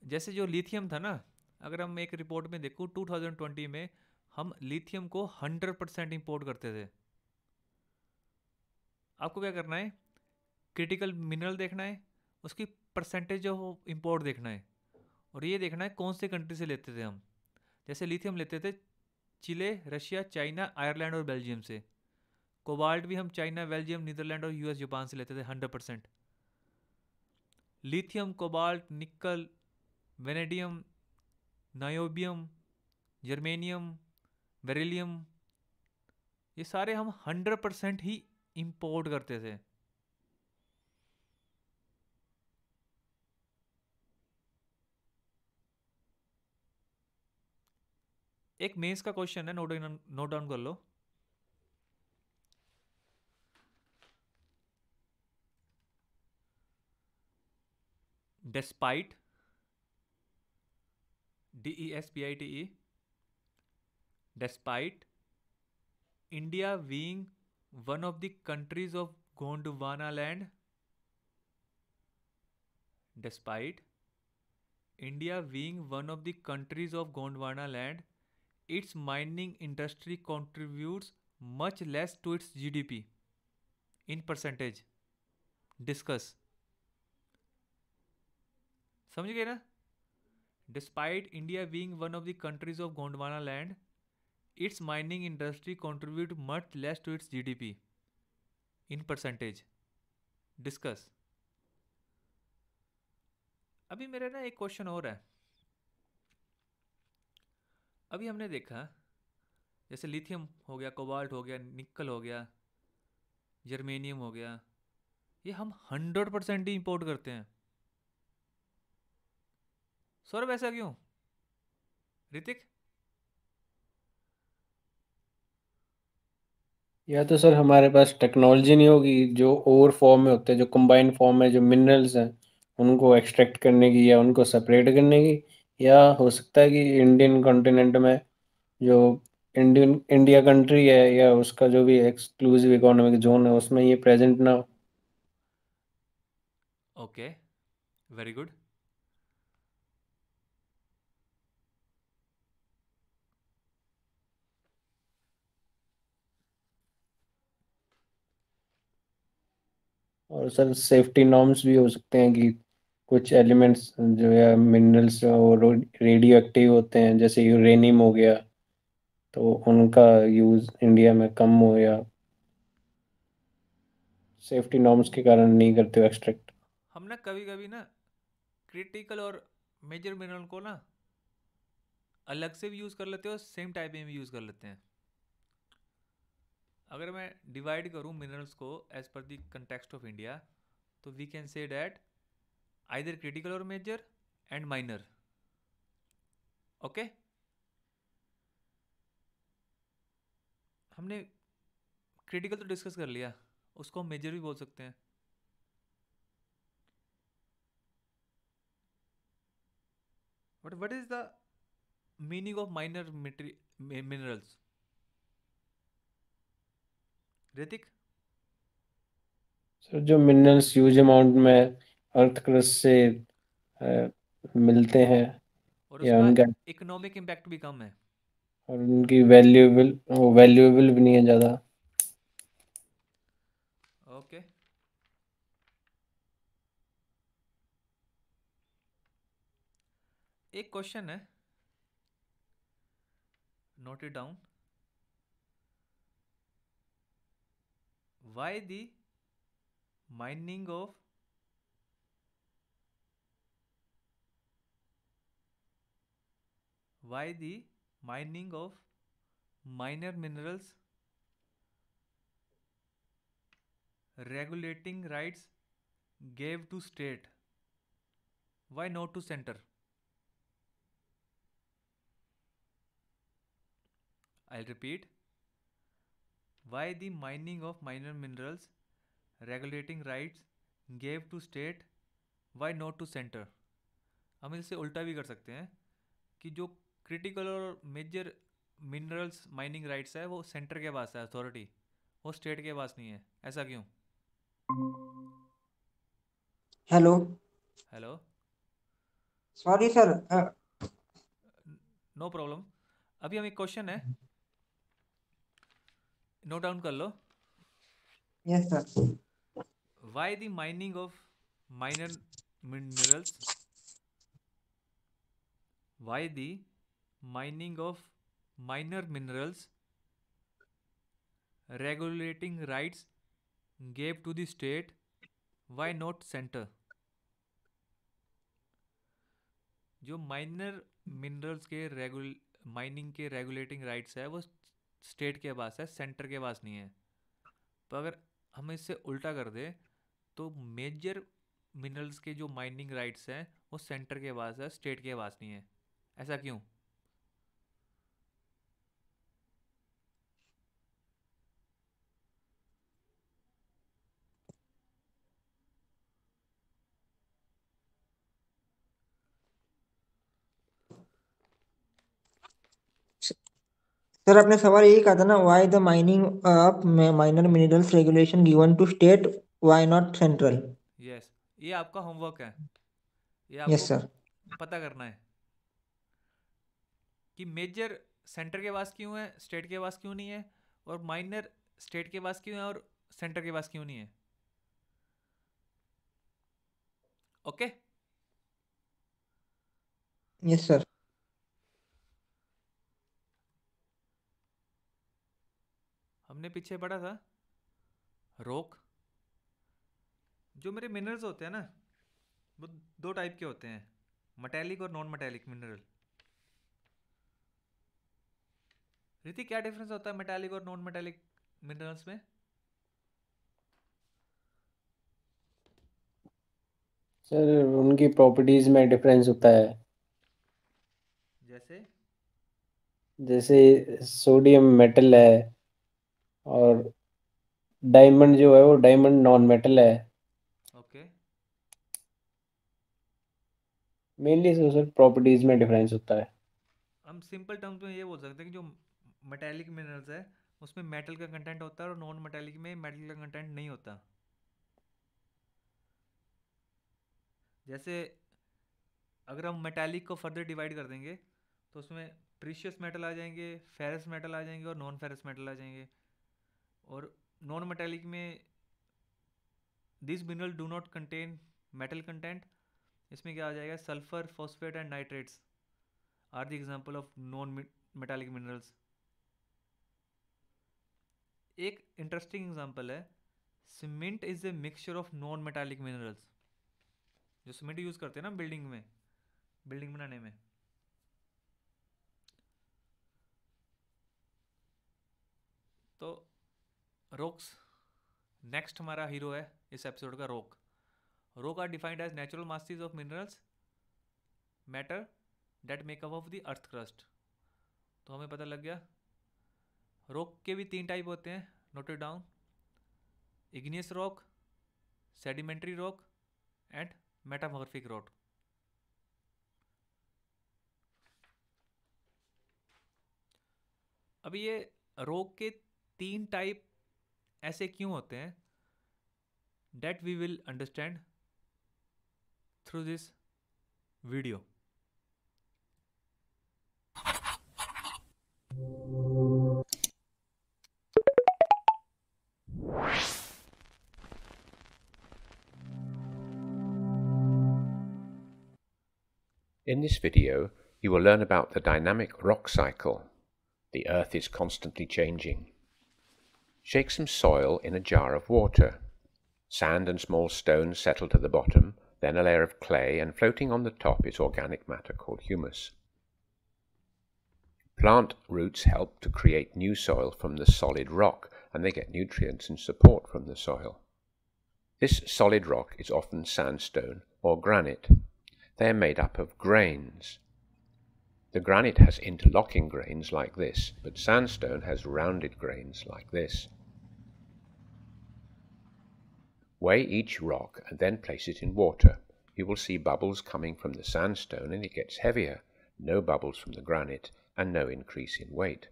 जैसे जो लिथियम था ना, अगर हम एक रिपोर्ट में देखो 2020 में हम लिथियम को 100% इंपोर्ट करते थे। आपको क्या करना है, क्रिटिकल मिनरल देखना है, उसकी परसेंटेज ऑफ इंपोर्ट देखना है, और ये देखना है कौन से कंट्री से लेते थे हम। जैसे लिथियम लेते थे चिले, रशिया, चाइना, आयरलैंड और बेल्जियम से। कोबाल्ट भी हम चाइना, बेल्जियम, नीदरलैंड और यूएस, जापान से लेते थे 100%। लिथियम, कोबाल्ट, निकल, वेनेडियम, नायोबियम, जर्मेनियम, बेरिलियम, ये सारे हम 100% ही इंपोर्ट करते थे। एक मेंस का क्वेश्चन है, नोट डाउन कर लो। Despite, DESPITE, despite India being one of the countries of Gondwana land, despite India being one of the countries of Gondwana land, its mining industry contributes much less to its GDP in percentage. Discuss. समझ गए ना? Despite India being one of the countries of Gondwana land, its mining industry contribute much less to its GDP in percentage. Discuss. अभी मेरा ना एक क्वेश्चन और है. अभी हमने देखा जैसे लिथियम हो गया, कोबाल्ट हो गया, निकल हो गया, जर्मेनियम हो गया, ये हम 100% ही इंपोर्ट करते हैं. सौरभ ऐसा क्यों? ऋतिक? या तो सर हमारे पास टेक्नोलॉजी नहीं होगी जो और फॉर्म में होते हैं, जो कंबाइंड फॉर्म में जो मिनरल्स हैं उनको एक्सट्रैक्ट करने की या उनको सेपरेट करने की, या हो सकता है कि इंडियन कॉन्टिनेंट में जो इंडिया कंट्री है या उसका जो भी एक्सक्लूसिव इकोनॉमिक जोन है उसमें ये प्रेजेंट ना हो. Okay, very good. और सर सेफ्टी नॉर्म्स भी हो सकते हैं कि कुछ एलिमेंट्स जो है मिनरल्स और रेडियो एक्टिव होते हैं, जैसे यूरेनियम हो गया, तो उनका यूज़ इंडिया में कम हो या सेफ्टी नॉर्म्स के कारण नहीं करते हो एक्सट्रैक्ट. हम ना कभी कभी ना क्रिटिकल और मेजर मिनरल को ना अलग से भी यूज़ कर लेते हैं और सेम टाइप में भी यूज़ कर लेते हैं. अगर मैं डिवाइड करूं मिनरल्स को as per the context of India, तो we can say that either critical और मेजर एंड माइनर. ओके, हमने क्रिटिकल तो डिस्कस कर लिया, उसको हम मेजर भी बोल सकते हैं. But what is the meaning of minor minerals? Hrithik? Sir जो मिनरल्स ह्यूज अमाउंट में अर्थ क्रस्ट से मिलते हैं और या उसका उनका, इकोनॉमिक इम्पैक्ट भी कम है. और उनकी वैल्यूएबल भी नहीं है ज़्यादा. ओके, एक क्वेश्चन है, note it down. Why the mining of minor minerals regulating rights gave to state? Why not to center? I'll repeat. Why the mining of minor minerals regulating rights gave to state? Why not to center? हम इसे उल्टा भी कर सकते हैं कि जो क्रिटिकल और मेजर मिनरल्स माइनिंग राइट्स है वो सेंटर के पास है अथॉरिटी, वो स्टेट के पास नहीं है. ऐसा क्यों? Hello. Hello. Sorry sir. No problem. अभी हम एक क्वेश्चन है, नोट डाउन कर लो. Yes sir. Why the mining of minor minerals? Why the mining of minor minerals regulating rights gave to the state? Why not center? जो माइनर मिनरल्स के माइनिंग के रेगुलेटिंग राइट्स है वो स्टेट के पास है, सेंटर के पास नहीं है. तो अगर हम इससे उल्टा कर दे तो मेजर मिनरल्स के जो माइनिंग राइट्स हैं वो सेंटर के पास है, स्टेट के पास नहीं है. ऐसा क्यों? सर आपने सवाल यही कहा था ना, why the mining of minor minerals regulation given to state, why not central? Yes, ये आपका होमवर्क है, ये यस आपको सर. पता करना है कि मेजर सेंटर के पास क्यों है, स्टेट के पास क्यों नहीं है, और माइनर स्टेट के पास क्यों है और सेंटर के पास क्यों नहीं है। ओके। Yes sir. हमने पीछे पढ़ा था रॉक, जो मेरे मिनरल्स होते हैं ना वो दो टाइप के होते हैं, मेटेलिक और नॉन मेटेलिक मिनरल। रीति क्या डिफरेंस होता है मेटेलिक और नॉन मेटेलिक मिनरल्स में? सर उनकी प्रॉपर्टीज में डिफरेंस होता है। जैसे जैसे सोडियम मेटल है, और डायमंड जो है वो डायमंड नॉन मेटल है। ओके। मेनली सर प्रॉपर्टीज में डिफरेंस होता है। हम सिंपल टर्म्स में ये बोल सकते हैं कि जो मेटेलिक मिनरल्स है उसमें मेटल का कंटेंट होता है और नॉन मेटेलिक में मेटल का कंटेंट नहीं होता। जैसे अगर हम मेटेलिक को फर्दर डिवाइड कर देंगे तो उसमें प्रीशियस मेटल आ जाएंगे, फेरस मेटल आ जाएंगे और नॉन फेरस मेटल आ जाएंगे। और नॉन मेटेलिक में this mineral do not contain metal content, इसमें क्या आ जाएगा, sulphur, phosphate and nitrates are the example of non metallic minerals. एक इंटरेस्टिंग एग्जांपल है, cement is a mixture of non metallic minerals. जो सीमेंट यूज करते हैं ना बिल्डिंग में, बिल्डिंग बनाने में, तो रॉक्स नेक्स्ट हमारा हीरो है इस एपिसोड का, rock. Rock are defined as natural masses of minerals matter that make up of the earth crust. तो हमें पता लग गया रॉक के भी तीन टाइप होते हैं, noted down, igneous rock, sedimentary rock and metamorphic rock. अब ये रॉक के तीन टाइप ऐसे क्यों होते हैं, that we will understand through this video. In this video, you will learn about the dynamic rock cycle. The Earth is constantly changing. Shake some soil in a jar of water. Sand and small stones settle to the bottom, then a layer of clay, and floating on the top is organic matter called humus. Plant roots help to create new soil from the solid rock, and they get nutrients and support from the soil. This solid rock is often sandstone or granite. They are made up of grains. The granite has interlocking grains like this, but sandstone has rounded grains like this. Weigh each rock and then place it in water. You will see bubbles coming from the sandstone and it gets heavier, no bubbles from the granite, and no increase in weight.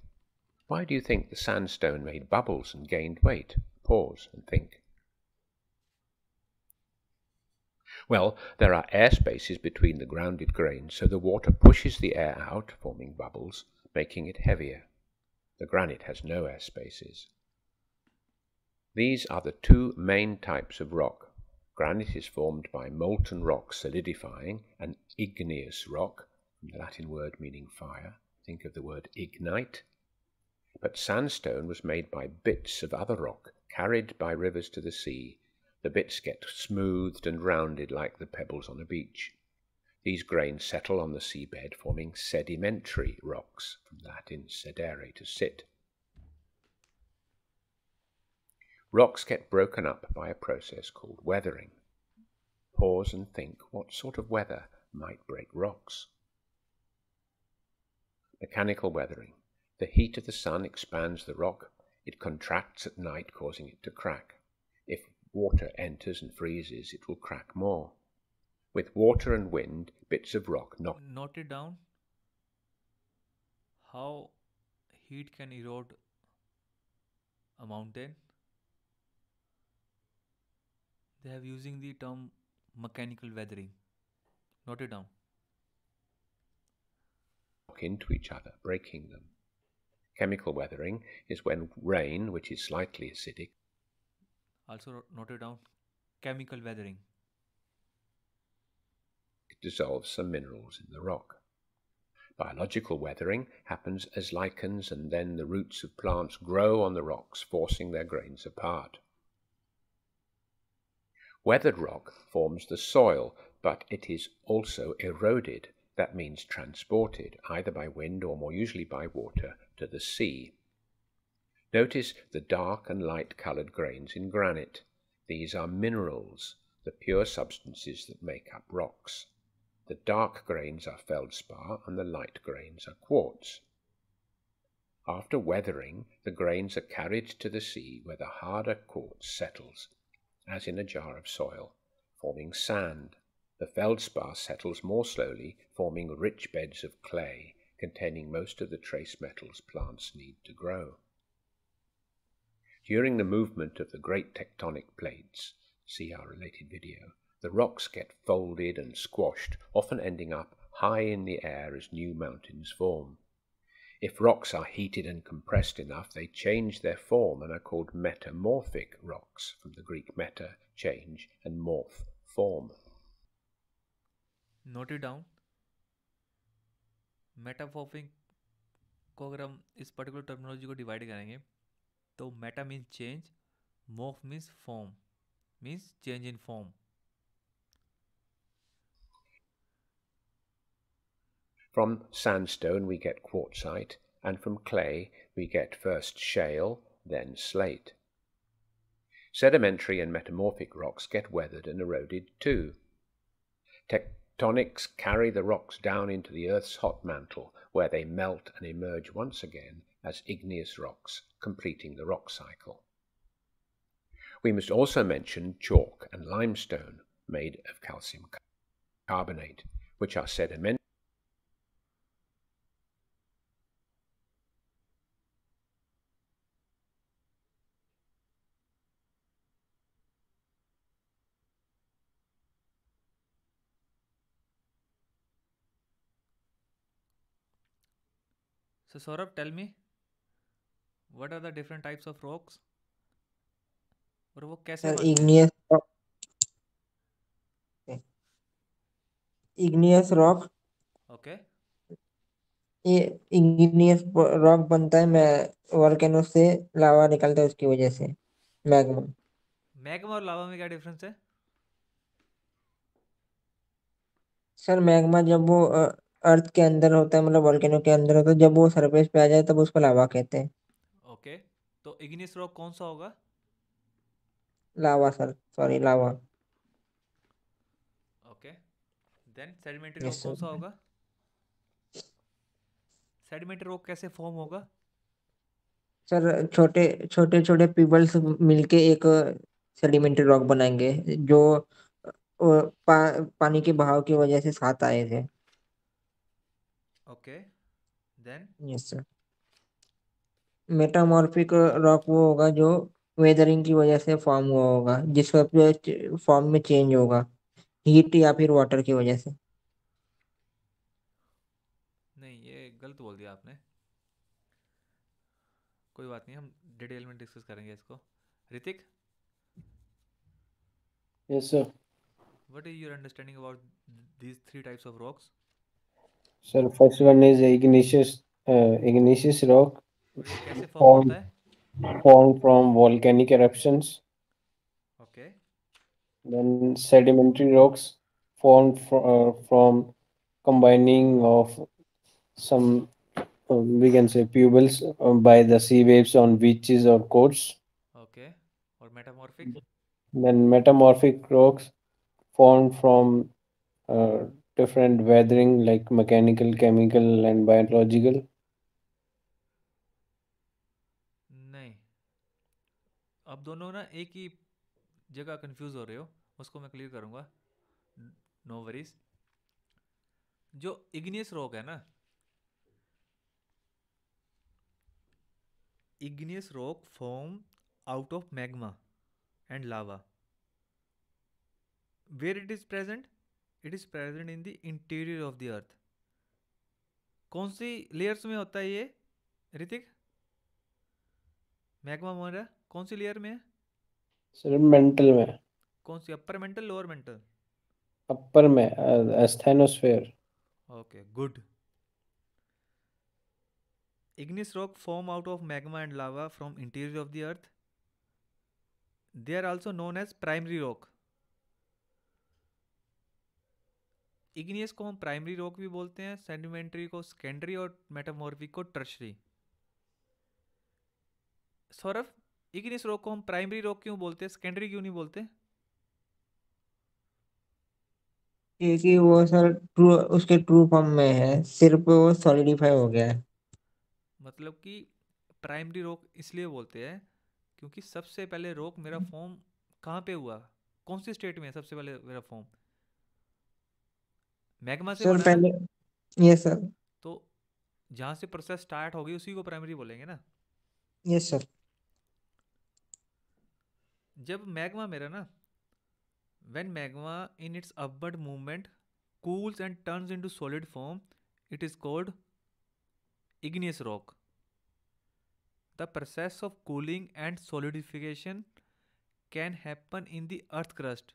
Why do you think the sandstone made bubbles and gained weight? Pause and think. Well, there are air spaces between the grounded grains, so the water pushes the air out, forming bubbles, making it heavier. The granite has no air spaces. These are the two main types of rock. Granite is formed by molten rock solidifying, and igneous rock, from the Latin word meaning fire. Think of the word ignite. But sandstone was made by bits of other rock, carried by rivers to the sea. The bits get smoothed and rounded like the pebbles on a beach. These grains settle on the seabed, forming sedimentary rocks, from Latin sedere, to sit. Rocks get broken up by a process called weathering. Pause and think, what sort of weather might break rocks? Mechanical weathering. The heat of the sun expands the rock. It contracts at night, causing it to crack. If water enters and freezes, it will crack more. With water and wind, bits of rock knock. Note it down how heat can erode a mountain. They have using the term mechanical weathering. Note it down. Into each other, breaking them. Chemical weathering is when rain, which is slightly acidic, Also note it down. Chemical weathering. dissolves some minerals in the rock. Biological weathering happens as lichens and then the roots of plants grow on the rocks, forcing their grains apart. Weathered rock forms the soil, but it is also eroded. That means transported, either by wind or more usually by water, to the sea. Notice the dark and light-coloured grains in granite. These are minerals, the pure substances that make up rocks. The dark grains are feldspar and the light grains are quartz. After weathering, the grains are carried to the sea where the harder quartz settles, as in a jar of soil, forming sand. The feldspar settles more slowly, forming rich beds of clay containing most of the trace metals plants need to grow. During the movement of the great tectonic plates, see our related video, the rocks get folded and squashed, often ending up high in the air as new mountains form. If rocks are heated and compressed enough, they change their form and are called metamorphic rocks, from the Greek meta, change, and morph, form. Note it down. Metamorphic को अगर हम इस पर्टिकुलर टर्मिनोलॉजी को डिवाइड करेंगे तो Meta means change, morph means form, means change in form. From sandstone we get quartzite, and from clay we get first shale, then slate. Sedimentary and metamorphic rocks get weathered and eroded too. Tectonics carry the rocks down into the Earth's hot mantle, where they melt and emerge once again as igneous rocks, completing the rock cycle. We must also mention chalk and limestone, made of calcium carbonate, which are sedimentary. So Saurabh, tell me, what are the different types of rocks? और वो कैसे सर बनते हैं? Igneous rock, okay. ये इग्नियस रॉक बनता है मैं वोल्केनो से लावा निकलता है उसकी वजह से, मैग्मा. मैग्मा और लावा में क्या डिफरेंस है? सर मैग्मा जब वो अर्थ के अंदर होता है, मतलब वोल्केनो के अंदर होता है, जब वो सरफेस पे आ जाए तब उसको लावा कहते हैं. ओके. तो इग्नियस रॉक कौन सा होगा? Lava sir, sorry lava. Okay. Then sedimentary rock yes कौन सा सर. होगा? सेडिमेंट्री रॉक कैसे फॉर्म होगा? सर छोटे छोटे छोटे पिबल्स मिलके एक सेडिमेंट्री रॉक बनाएंगे जो पानी के बहाव की वजह से साथ आए थे. Okay. Then yes sir. Metamorphic rock वो होगा जो वेदरिंग की वजह से फॉर्म हुआ होगा, जिसका फॉर्म में चेंज होगा हीट या फिर वाटर की वजह से. नहीं, ये गलत बोल दिया आपने. कोई बात नहीं, हम डिटेल में डिस्कस करेंगे इसको. Hrithik, Yes, sir. what is your understanding about these three types of rocks? Sir, first one is igneous rock और ये कैसे फॉर्म होता है? formed from volcanic eruptions. Okay. Then sedimentary rocks formed from combining of some, we can say, pebbles by the sea waves on beaches or coasts. Okay. और metamorphic? Then metamorphic rocks formed from different weathering like mechanical, chemical, and biological. नहीं, अब दोनों ना एक ही जगह कंफ्यूज हो रहे हो, उसको मैं क्लियर करूंगा. No worries. जो इग्नियस रॉक है ना, igneous rock form out of magma and lava. Where it is present? It is present in the interior of the earth. कौन सी layers में होता है ये, ऋतिक? मैग्मा हमारा कौन सी लेयर में है? सर मेंटल में, कौन सी, अपर मेंटल लोअर मेंटल? अपर में, asthenosphere. Okay good. Igneous rock form out of magma and lava from interior of the earth. They are also known as primary rock. Igneous को हम प्राइमरी रॉक भी बोलते हैं, सेडिमेंट्री को सेकेंडरी और मेटामॉर्फिक को टर्शरी. सौरभ, इग्नियस रॉक को हम प्राइमरी रॉक क्यों बोलते हैं, सेकेंडरी क्यों नहीं बोलते? क्योंकि वो सर ट्रू उसके ट्रू फॉर्म में है, सिर पे वो सॉलिडिफाई हो गया है। मतलब कि प्राइमरी रॉक इसलिए बोलते हैं क्योंकि सबसे पहले रॉक मेरा फॉर्म कहाँ पे हुआ, कौन सी स्टेट में है सबसे पहले मेरा फॉर्म? मैग्मा से सर बना ना. पहले, यस सर। तो जहाँ से प्रोसेस स्टार्ट होगी उसी को प्राइमरी बोलेंगे ना. Yes sir. जब मैग्मा मेरा ना, when magma in its upward movement cools and turns into solid form, it is called igneous rock. The process of cooling and solidification can happen in the earth crust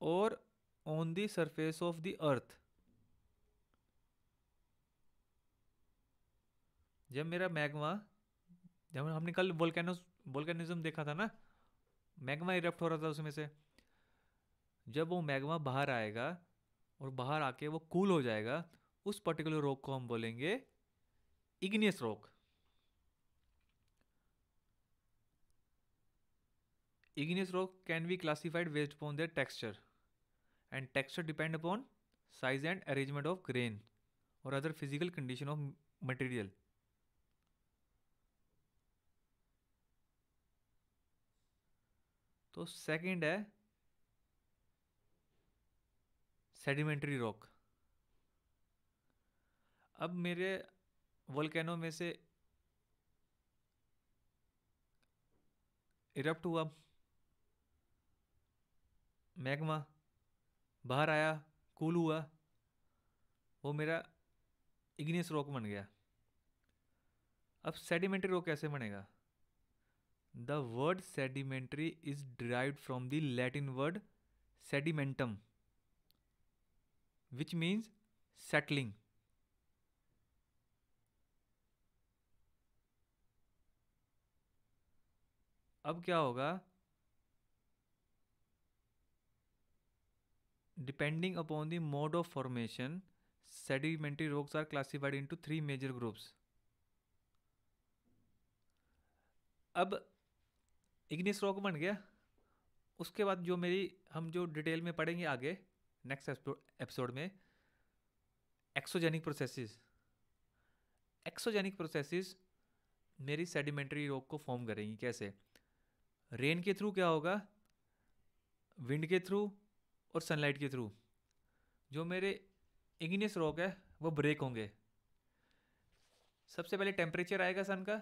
or on the surface of the earth. जब मेरा मैग्मा, जब हमने कल वोल्केनिज्म देखा था ना, मैग्मा इरप्ट हो रहा था उसमें से, जब वो मैग्मा बाहर आएगा और बाहर आके वो कूल हो जाएगा, उस पर्टिकुलर रॉक को हम बोलेंगे igneous rock. Igneous rock can be classified based upon their texture, and texture depend upon size and arrangement of grain or other physical condition of material. तो सेकंड है सेडिमेंट्री रॉक. अब मेरे वोल्केनो में से इरप्ट हुआ मैग्मा, बाहर आया, कूल हुआ, वो मेरा इग्नियस रॉक बन गया. अब सेडिमेंट्री रॉक कैसे बनेगा? The word sedimentary is derived from the Latin word sedimentum which means settling. अब क्या होगा, depending upon the mode of formation, sedimentary rocks are classified into three major groups. अब इग्नियस रॉक बन गया, उसके बाद जो मेरी, हम जो डिटेल में पढ़ेंगे आगे नेक्स्ट एपिसोड में, एक्सोजेनिक प्रोसेसेस. एक्सोजेनिक प्रोसेसेस मेरी सेडिमेंट्री रॉक को फॉर्म करेंगी. कैसे? रेन के थ्रू क्या होगा, विंड के थ्रू और सनलाइट के थ्रू. जो मेरे इग्नियस रॉक है वो ब्रेक होंगे. सबसे पहले टेम्परेचर आएगा सन का,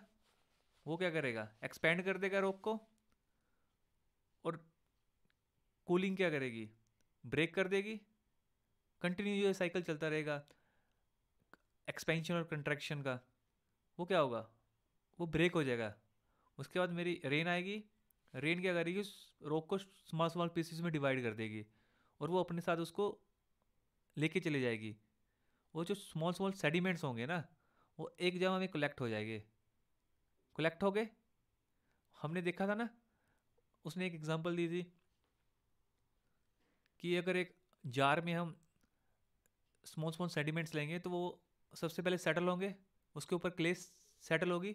वो क्या करेगा, एक्सपेंड कर देगा रॉक को, और कूलिंग क्या करेगी, ब्रेक कर देगी. कंटिन्यू ये साइकिल चलता रहेगा एक्सपेंशन और कंट्रैक्शन का. वो क्या होगा, वो ब्रेक हो जाएगा. उसके बाद मेरी रेन आएगी, रेन क्या करेगी, रॉक को स्मॉल स्मॉल पीसेस में डिवाइड कर देगी और वो अपने साथ उसको लेके चली जाएगी. वो जो स्मॉल स्मॉल सेडिमेंट्स होंगे ना, वो एक जगह में कलेक्ट हो जाएंगे. कलेक्ट हो गए, हमने देखा था ना, उसने एक एग्जांपल दी थी कि अगर एक जार में हम स्मॉल स्मॉल सेडिमेंट्स लेंगे तो वो सबसे पहले सेटल होंगे, उसके ऊपर क्ले सेटल होगी.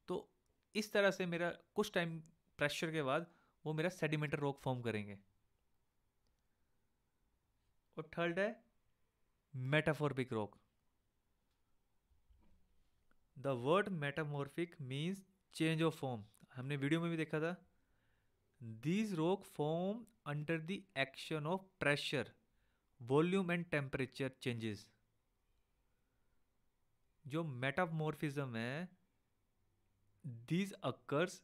तो इस तरह से मेरा कुछ टाइम प्रेशर के बाद वो मेरा सेडिमेंटल रॉक फॉर्म करेंगे. और थर्ड है metamorphic rock. The word metamorphic means change of form. हमने वीडियो में भी देखा था. These rock form under the action of pressure, volume and temperature changes. जो मेटामॉर्फिज्म है, these occurs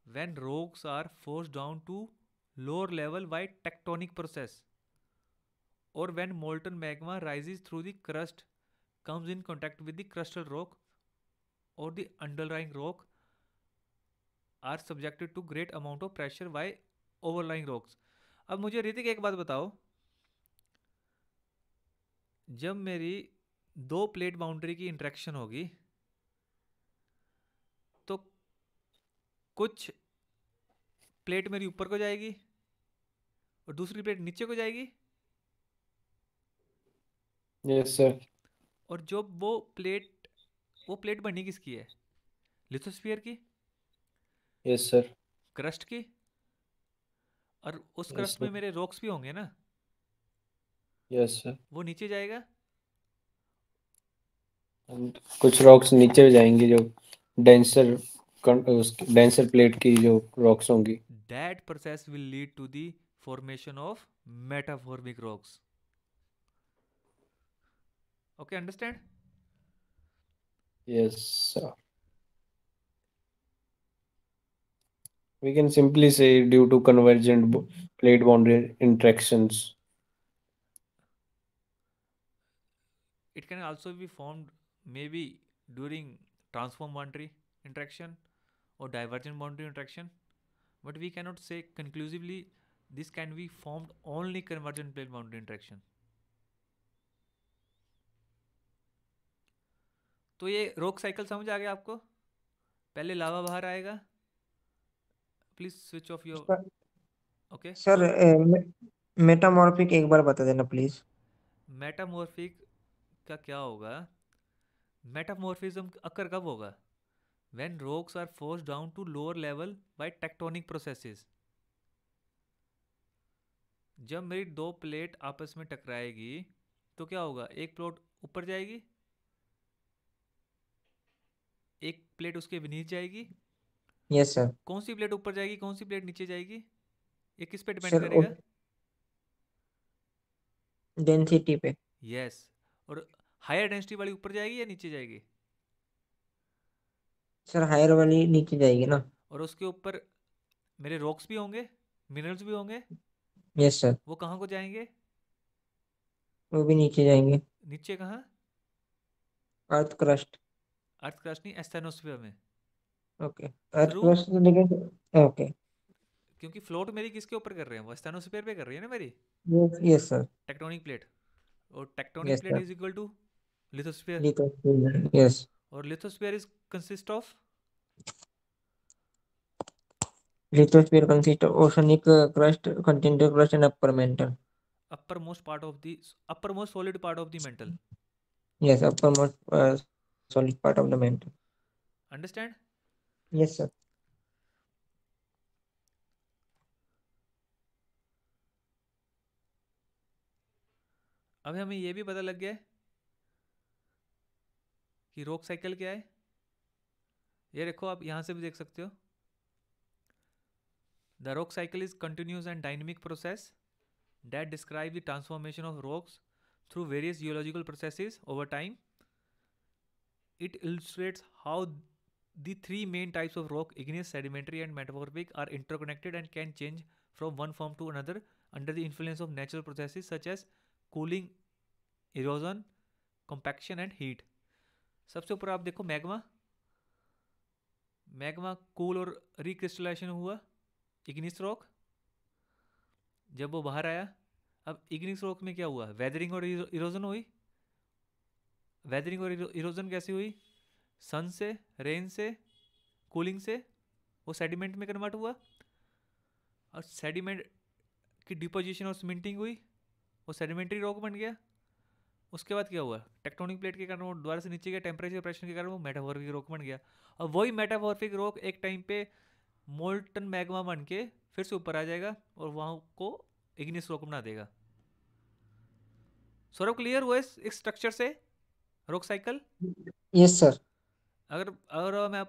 when rocks are forced down to lower level by tectonic process, or when molten magma rises through the crust, comes in contact with the crustal rock or the underlying rock are subjected to great amount of pressure by overlying rocks. अब मुझे ऋतिक एक बात बताओ, जब मेरी दो प्लेट बाउंड्री की इंटरेक्शन होगी तो कुछ प्लेट मेरी ऊपर को जाएगी और दूसरी प्लेट नीचे को जाएगी, यस सर। और जो वो प्लेट बनी किसकी है? लिथोस्फीयर की, यस सर। क्रस्ट की, और उस यस क्रस्ट में सर। मेरे रॉक्स भी होंगे ना, यस सर। वो नीचे जाएगा। कुछ रॉक्स नीचे जाएंगे जो डेंसर डेंसर प्लेट की जो रॉक्स होंगी। That process will lead to the formation of metaformic rocks. Okay, understand? Yes sir. We can simply say due to convergent plate boundary interactions. It can also be formed maybe during transform boundary interaction or divergent boundary interaction, but we cannot say conclusively this can be formed only convergent plate boundary interaction. तो ये रोक साइकिल समझ आ गया आपको? पहले लावा बाहर आएगा, please switch off your, sir okay. Sir metamorphic एक बार बता देना प्लीज। मेटामॉर्फिक का क्या होगा? मेटामॉर्फिज्म अकर कब होगा? when rocks are forced down to lower level by tectonic processes। जब मेरी दो प्लेट आपस में टकराएगी तो क्या होगा? एक प्लेट ऊपर जाएगी, एक प्लेट उसके beneath जाएगी। Yes sir. कौन सी प्लेट ऊपर जाएगी, कौन सी प्लेट नीचे जाएगी, ये किस पे डिपेंड सर करेगा? डेंसिटी पे। यस। और हायर डेंसिटी वाली ऊपर जाएगी या नीचे जाएगी? सर हायर वाली नीचे जाएगी ना। और उसके ऊपर मेरे रॉक्स भी होंगे, मिनरल्स भी होंगे, यस सर। वो कहाँ को जाएंगे? वो भी नीचे जाएंगे। नीचे कहाँ? Earth crust. अर्थ क्रस्ट नहीं, एस्थेनोस्फीयर में। ओके। अर्थ थ्रू, क्रस्ट लेकिन ओके। क्योंकि फ्लोट मेरी किसके ऊपर कर रहे हैं? वो एस्थेनोस्फीयर पे कर रही है ना मेरी yes yes sir. Tectonic plate, और tectonic yes plate sir. Is equal to lithosphere, lithosphere yes. और lithosphere is consist of lithosphere consist of oceanic crust, continental crust and upper mantle. Upper most part of the upper most solid part of the mantle. Yes upper most solid part of the mantle. Understand? Yes sir. अब हमें ये भी पता लग गया है कि रोक साइकिल क्या है। ये देखो, आप यहां से भी देख सकते हो, द रोक cycle is continuous and dynamic process that describe the transformation of rocks through various geological processes over time. It illustrates how the three main types of rock, igneous, sedimentary and metamorphic, are interconnected and can change from one form to another under the influence of natural processes such as cooling, erosion, compaction and heat. सबसे ऊपर आप देखो मैग्मा, मैग्मा कूल और रिक्रिस्टलाइजेशन हुआ इग्निस रॉक, जब वो बाहर आया। अब इग्निस रॉक में क्या हुआ? वेदरिंग और इरोजन हुई। वेदरिंग और इरोजन कैसे हुई? सन से, रेन से, कूलिंग से वो सेडिमेंट में कन्वर्ट हुआ, और सेडिमेंट की डिपोजिशन और सीमेंटिंग हुई, वो सेडिमेंट्री रॉक बन गया। उसके बाद क्या हुआ? टेक्टोनिक प्लेट के कारण वो दोबारा से नीचे गया, टेम्परेचर प्रेशर के कारण वो मेटामॉर्फिक रॉक बन गया। और वही मेटामॉर्फिक रॉक एक टाइम पे मोल्टन मैग्मा बन के फिर से ऊपर आ जाएगा और वहाँ को इग्निस रॉक बना देगा। सौरभ, क्लियर हुआ इस स्ट्रक्चर से रॉक साइकिल? Yes sir. अगर अगर मैं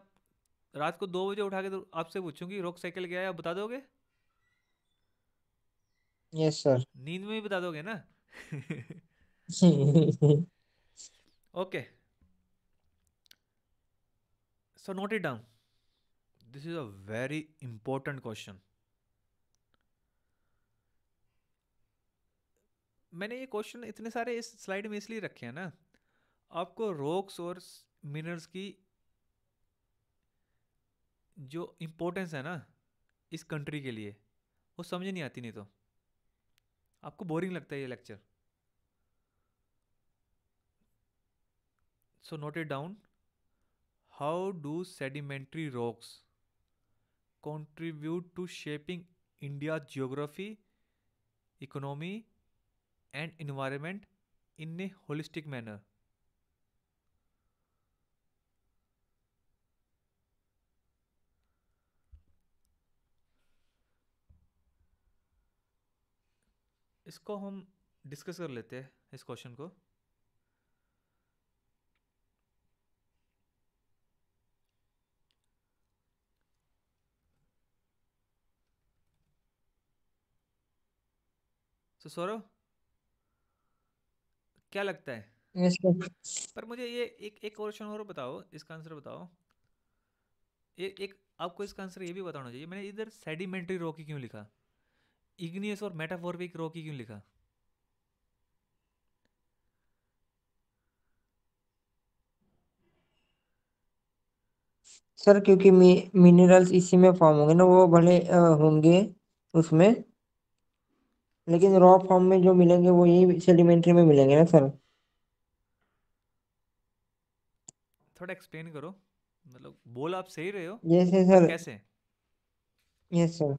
रात को 2 बजे उठा के तो आपसे पूछूंगी रॉक साइकिल क्या है, आप बता दोगे? Yes sir. नींद में ही बता दोगे ना? Okay, so note it down, this is a very important question. मैंने ये क्वेश्चन इतने सारे इस स्लाइड में इसलिए रखे हैं ना, आपको रॉक्स और मिनरल्स की जो इम्पोर्टेंस है ना इस कंट्री के लिए वो समझ नहीं आती, नहीं तो आपको बोरिंग लगता है ये lecture. So note it down. How do sedimentary rocks contribute to shaping India's geography, economy, and environment in a holistic manner? इसको हम डिस्कस कर लेते हैं इस क्वेश्चन को. सो सौरभ, क्या लगता है? Yes sir. पर मुझे ये एक क्वेश्चन और बताओ, इसका आंसर बताओ. एक आपको इसका आंसर ये भी बताना चाहिए. मैंने इधर सेडिमेंट्री रॉकी क्यों लिखा, इग्नियस और मेटाफोरिक रॉकी क्यों लिखा? सर क्योंकि मिनरल्स इसी में फॉर्म होंगे ना, वो भले होंगे उसमें, लेकिन रॉ फॉर्म में जो मिलेंगे वो यही सेडिमेंट्री में मिलेंगे ना सर. थोड़ा एक्सप्लेन करो. मतलब बोल आप सही रहे हो, जैसे पर सर. कैसे? Yes sir.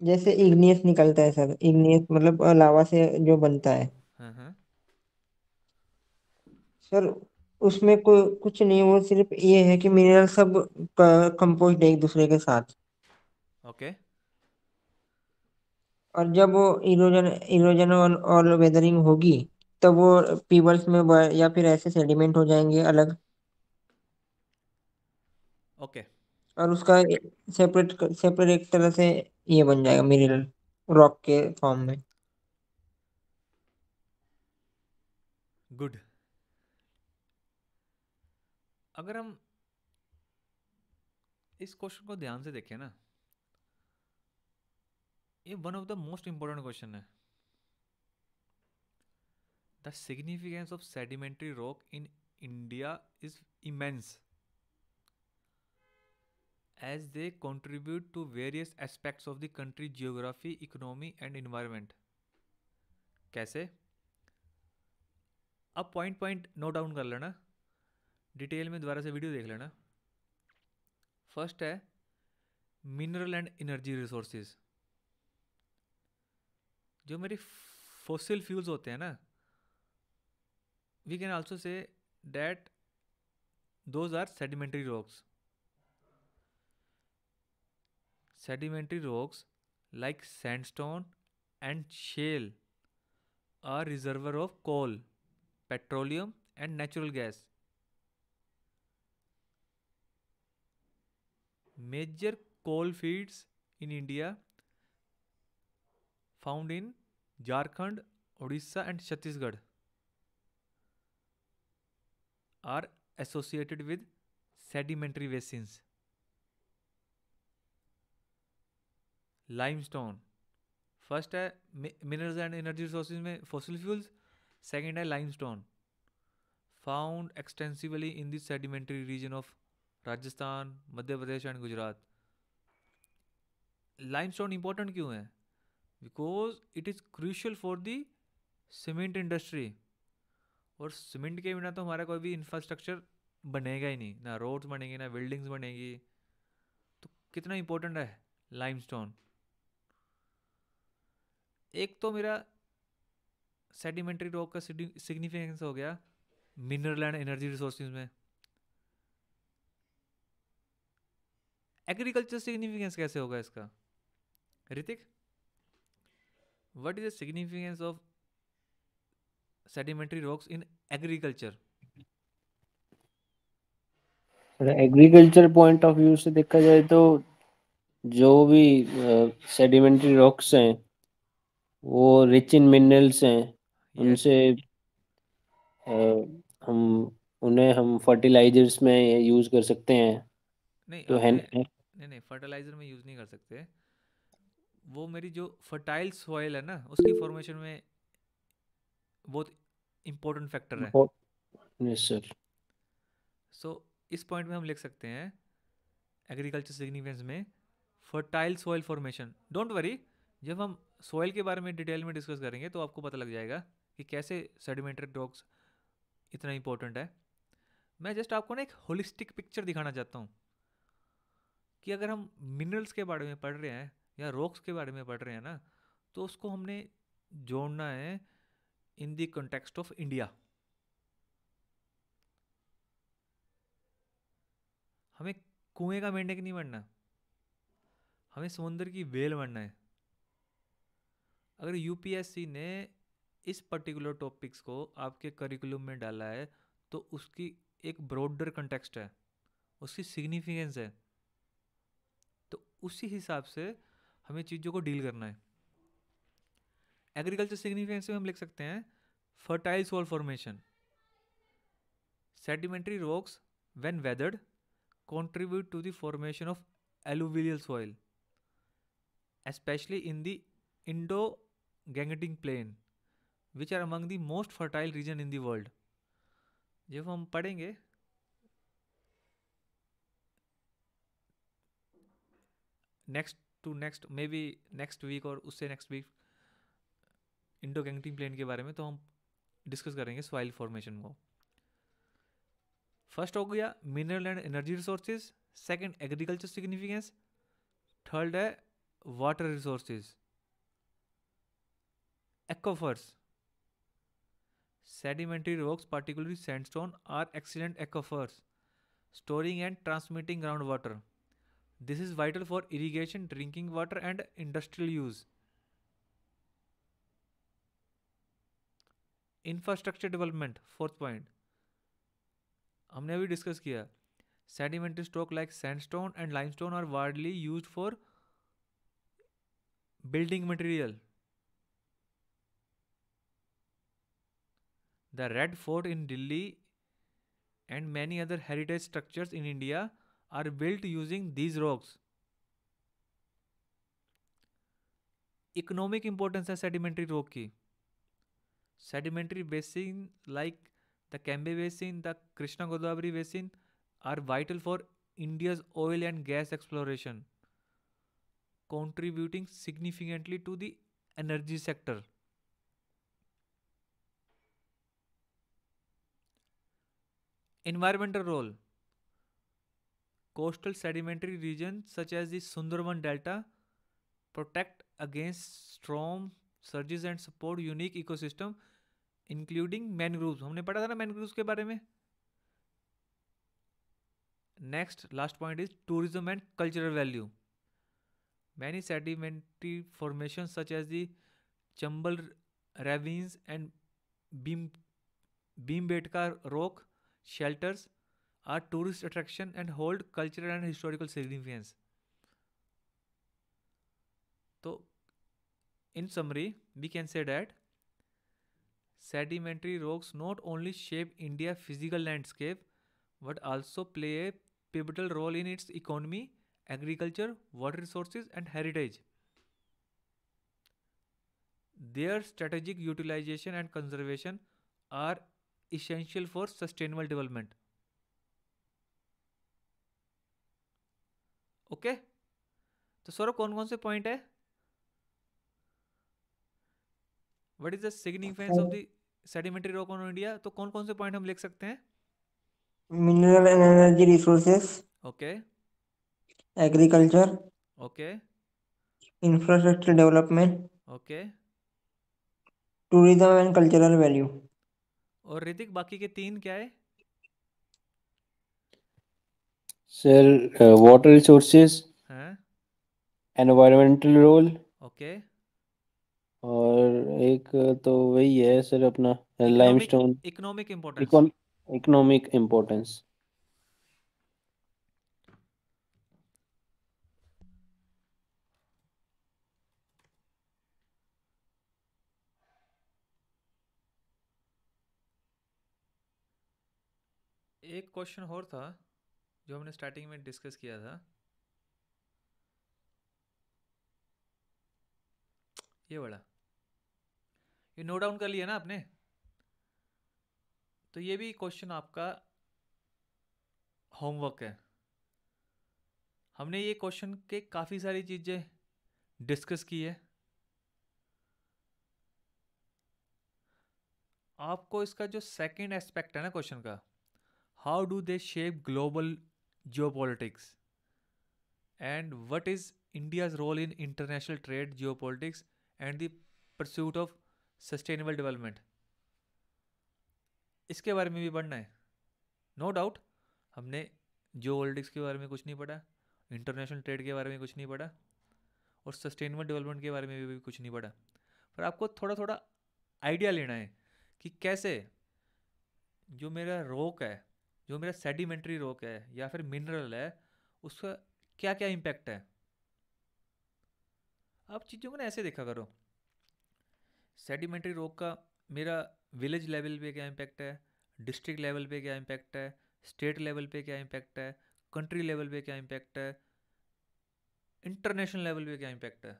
जैसे इग्नियस निकलता है सर, इग्नियस मतलब लावा से जो बनता है हाँ हाँ. सर. उसमें कुछ नहीं, वो सिर्फ ये है कि मिनरल सब कंपोज्ड है एक दूसरे के साथ. ओके. और जब वो इरोजन इरोजन और वेदरिंग होगी, तब वो पीबल्स में या फिर ऐसे सेडिमेंट हो जाएंगे अलग. ओके. और उसका सेपरेट सेपरेट एक तरह से ये बन जाएगा मिनरल रॉक के फॉर्म में. गुड. अगर हम इस क्वेश्चन को ध्यान से देखें ना, ये one of the most important question है. The significance of sedimentary rock in India is immense as they contribute to various aspects of the country geography, economy and environment. कैसे? अब पॉइंट पॉइंट नोट डाउन कर लेना, डिटेल में दोबारा से वीडियो देख लेना. फर्स्ट है मिनरल एंड एनर्जी रिसोर्सेज. जो मेरी फॉसिल फ्यूल्स होते हैं ना, we can also say that those are sedimentary rocks. Sedimentary rocks like sandstone and shale are reservoir of coal, petroleum and natural gas. Major coal fields in India found in Jharkhand, Odisha and Chhattisgarh are associated with sedimentary basins. Limestone. First है मिनरल्स एंड एनर्जी रिसोर्सेज में फॉसिल फ्यूल्स. सेकंड है limestone, found extensively in the sedimentary region of Rajasthan, Madhya Pradesh and Gujarat. Limestone important क्यों है? Because it is crucial for the cement industry. और सीमेंट के बिना तो हमारा कोई भी इंफ्रास्ट्रक्चर बनेगा ही नहीं, ना रोड्स बनेंगे ना बिल्डिंग्स बनेगी. तो कितना इंपॉर्टेंट है लाइमस्टोन. एक तो मेरा सेडिमेंट्री रॉक का सिग्निफिकेंस हो गया मिनरल एंड एनर्जी रिसोर्सेज में. एग्रीकल्चर सिग्निफिकेंस कैसे होगा इसका? Hrithik, what is the significance of sedimentary rocks in agriculture? Agriculture point of view से देखा जाए तो जो भी सेडिमेंट्री रॉक्स हैं वो रिच इन मिनरल्स हैं. यस. उनसे हम हम फर्टिलाइजर्स में यूज़ कर सकते हैं. नहीं तो है. आपने नहीं फर्टिलाइजर में यूज़ नहीं कर सकते. वो मेरी जो फर्टाइल सॉइल है ना उसकी फॉर्मेशन में बहुत इंपॉर्टेंट फैक्टर है. Yes sir. सो इस पॉइंट में हम लिख सकते हैं एग्रीकल्चर सिग्निफिकेंस में fertile soil formation. Don't worry, जब हम सॉइल के बारे में डिटेल में डिस्कस करेंगे तो आपको पता लग जाएगा कि कैसे सेडिमेंट्री रॉक्स इतना इंपॉर्टेंट है। मैं जस्ट आपको ना एक होलिस्टिक पिक्चर दिखाना चाहता हूँ कि अगर हम मिनरल्स के बारे में पढ़ रहे हैं या रॉक्स के बारे में पढ़ रहे हैं ना, तो उसको हमने जोड़ना है in the context of India. हमें कुएं का मेंढक नहीं बनना, हमें समुद्र की वेल बनना है। अगर यूपीएससी ने इस पर्टिकुलर टॉपिक्स को आपके करिकुलम में डाला है तो उसकी एक ब्रॉडर कंटेक्स्ट है, उसकी सिग्निफिकेंस है, तो उसी हिसाब से हमें चीज़ों को डील करना है। एग्रीकल्चर सिग्निफिकेंस में हम लिख सकते हैं fertile soil formation, sedimentary rocks when weathered contribute to the formation of alluvial soil, especially in the Indo-Gangetic plain, which are among the most fertile region in the world. जब हम पढ़ेंगे नेक्स्ट वीक और उससे next week Indo Gangetic plain के बारे में, तो हम डिस्कस करेंगे सॉइल फॉर्मेशन को। फर्स्ट हो गया mineral and energy resources, second agriculture significance, third है water resources. Aquifers, sedimentary rocks particularly sandstone are excellent aquifers, storing and transmitting groundwater. This is vital for irrigation, drinking water and industrial use. Infrastructure development, fourth point, हमने अभी डिस्कस किया। Sedimentary stock like sandstone and limestone are widely used for building material. The red fort in Delhi and many other heritage structures in India are built using these rocks. Economic importance है सेडिमेंट्री रॉक की। Sedimentary basin like the Cambay Basin, the Krishna Godavari Basin are vital for India's oil and gas exploration, contributing significantly to the energy sector. Environmental role. Coastal sedimentary regions such as the Sundarban Delta protect against storm surges and support unique ecosystem including mangroves. हमने पढ़ा था ना मैनग्रूव्स के बारे में। Next last point is tourism and cultural value. Many sedimentary formation such as the Chambal ravines and Bhimbetka rock shelters are tourist attraction and hold cultural and historical significance. तो in summary we can say that sedimentary rocks not only shape India's physical landscape but also play a pivotal role in its economy, agriculture, water resources and heritage. Their strategic utilization and conservation are essential for sustainable development. Okay? तो सौरभ कौन कौन से पॉइंट है? What is the significance of the sedimentary rock on India? तो कौन कौन से पॉइंट हम लिख सकते हैं? Mineral and energy resources, okay agriculture, okay infrastructure development, okay. Tourism and cultural value. और ऋतिक बाकी के तीन क्या है? सर वाटर रिसोर्सेज, हाँ एनवायरमेंटल रोल, ओके। और एक तो वही है सर अपना economic limestone, economic importance. Economic importance. एक क्वेश्चन और था जो हमने स्टार्टिंग में डिस्कस किया था, ये वाला, ये नोट डाउन कर लिया ना आपने? तो ये भी क्वेश्चन आपका होमवर्क है। हमने ये क्वेश्चन के काफ़ी सारी चीज़ें डिस्कस की है। आपको इसका जो सेकंड एस्पेक्ट है ना क्वेश्चन का, how do they shape global geopolitics and what is India's role in international trade, geopolitics and the pursuit of sustainable development, इसके बारे में भी पढ़ना है। नो डाउट हमने जियोपॉलिटिक्स के बारे में कुछ नहीं पढ़ा, इंटरनेशनल ट्रेड के बारे में कुछ नहीं पढ़ा, और सस्टेनेबल डेवलपमेंट के बारे में भी कुछ नहीं पढ़ा, पर आपको थोड़ा थोड़ा आइडिया लेना है कि कैसे जो मेरा रॉक है, जो मेरा सेडिमेंट्री रॉक है या फिर मिनरल है, उसका क्या क्या इम्पैक्ट है। आप चीज़ों को ना ऐसे देखा करो, सेडिमेंट्री रॉक का मेरा विलेज लेवल पे क्या इम्पैक्ट है, डिस्ट्रिक्ट लेवल पे क्या इम्पैक्ट है, स्टेट लेवल पे क्या इम्पैक्ट है, कंट्री लेवल पे क्या इम्पैक्ट है, इंटरनेशनल लेवल पे क्या इम्पैक्ट है।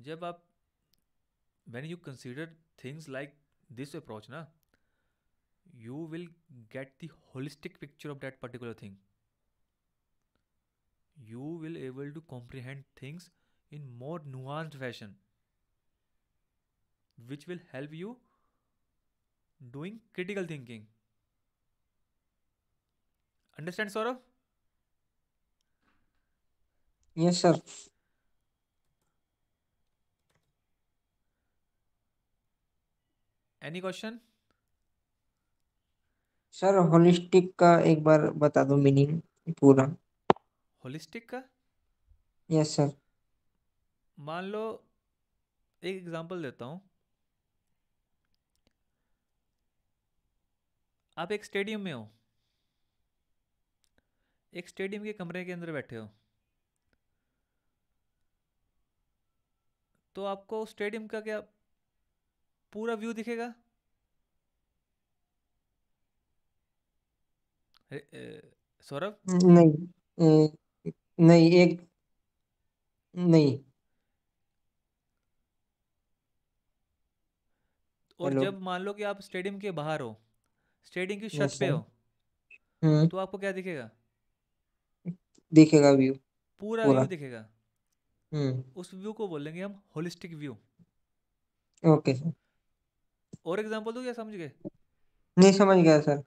जब आप when you consider things like this approach na, you will get the holistic picture of that particular thing. You will able to comprehend things in more nuanced fashion, which will help you doing critical thinking. Understand, Saurav? Yes sir. Any question? Sir holistic का एक बार बता दो मीनिंग पूरा। होलिस्टिक का यस सर। मान लो, एक एग्जांपल देता हूँ। आप एक स्टेडियम में हो, एक स्टेडियम के कमरे के अंदर बैठे हो, तो आपको स्टेडियम का क्या पूरा व्यू दिखेगा? सौरभ? नहीं नहीं एक नहीं। और हेलो। जब मान लो कि आप स्टेडियम के बाहर हो, स्टेडियम की छत यस पे सर। हो, तो आपको क्या दिखेगा? दिखेगा व्यू पूरा पूरा। व्यू दिखेगा। उस व्यू को बोलेंगे हम होलिस्टिक व्यू। Okay sir. और एग्जांपल दूं, क्या समझ गए? नहीं समझ गया सर,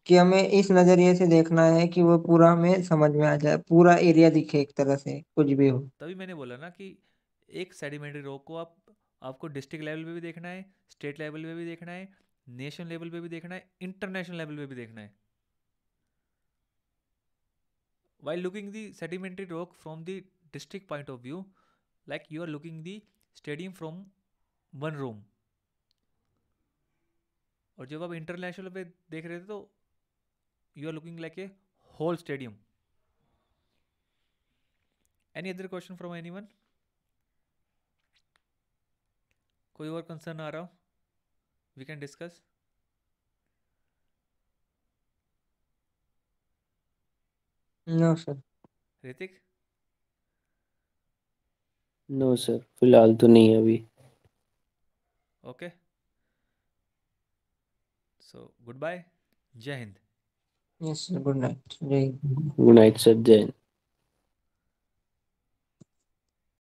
कि हमें इस नजरिए से देखना है कि वो पूरा हमें समझ में आ जाए, पूरा एरिया दिखे एक तरह से कुछ भी हो। तभी मैंने बोला ना कि एक सेडिमेंट्री रॉक को आपको डिस्ट्रिक्ट लेवल पे भी देखना है, स्टेट लेवल पे भी देखना है, नेशन लेवल पे भी देखना है, इंटरनेशनल लेवल पे भी देखना है। While looking the sedimentary rock from the district point of view, like you are looking the stadium from one room, और जब आप इंटरनेशनल पे देख रहे थे तो you are looking like a whole stadium. Any other question from anyone? कोई और कंसर्न आ रहा हो, we can discuss. No sir. Hrithik? No sir, फिलहाल तो नहीं है अभी। ओके, सो गुड बाय, जय Hind. Yes sir, good night, जय हिंद। गुड नाइट सर, जय हिंद।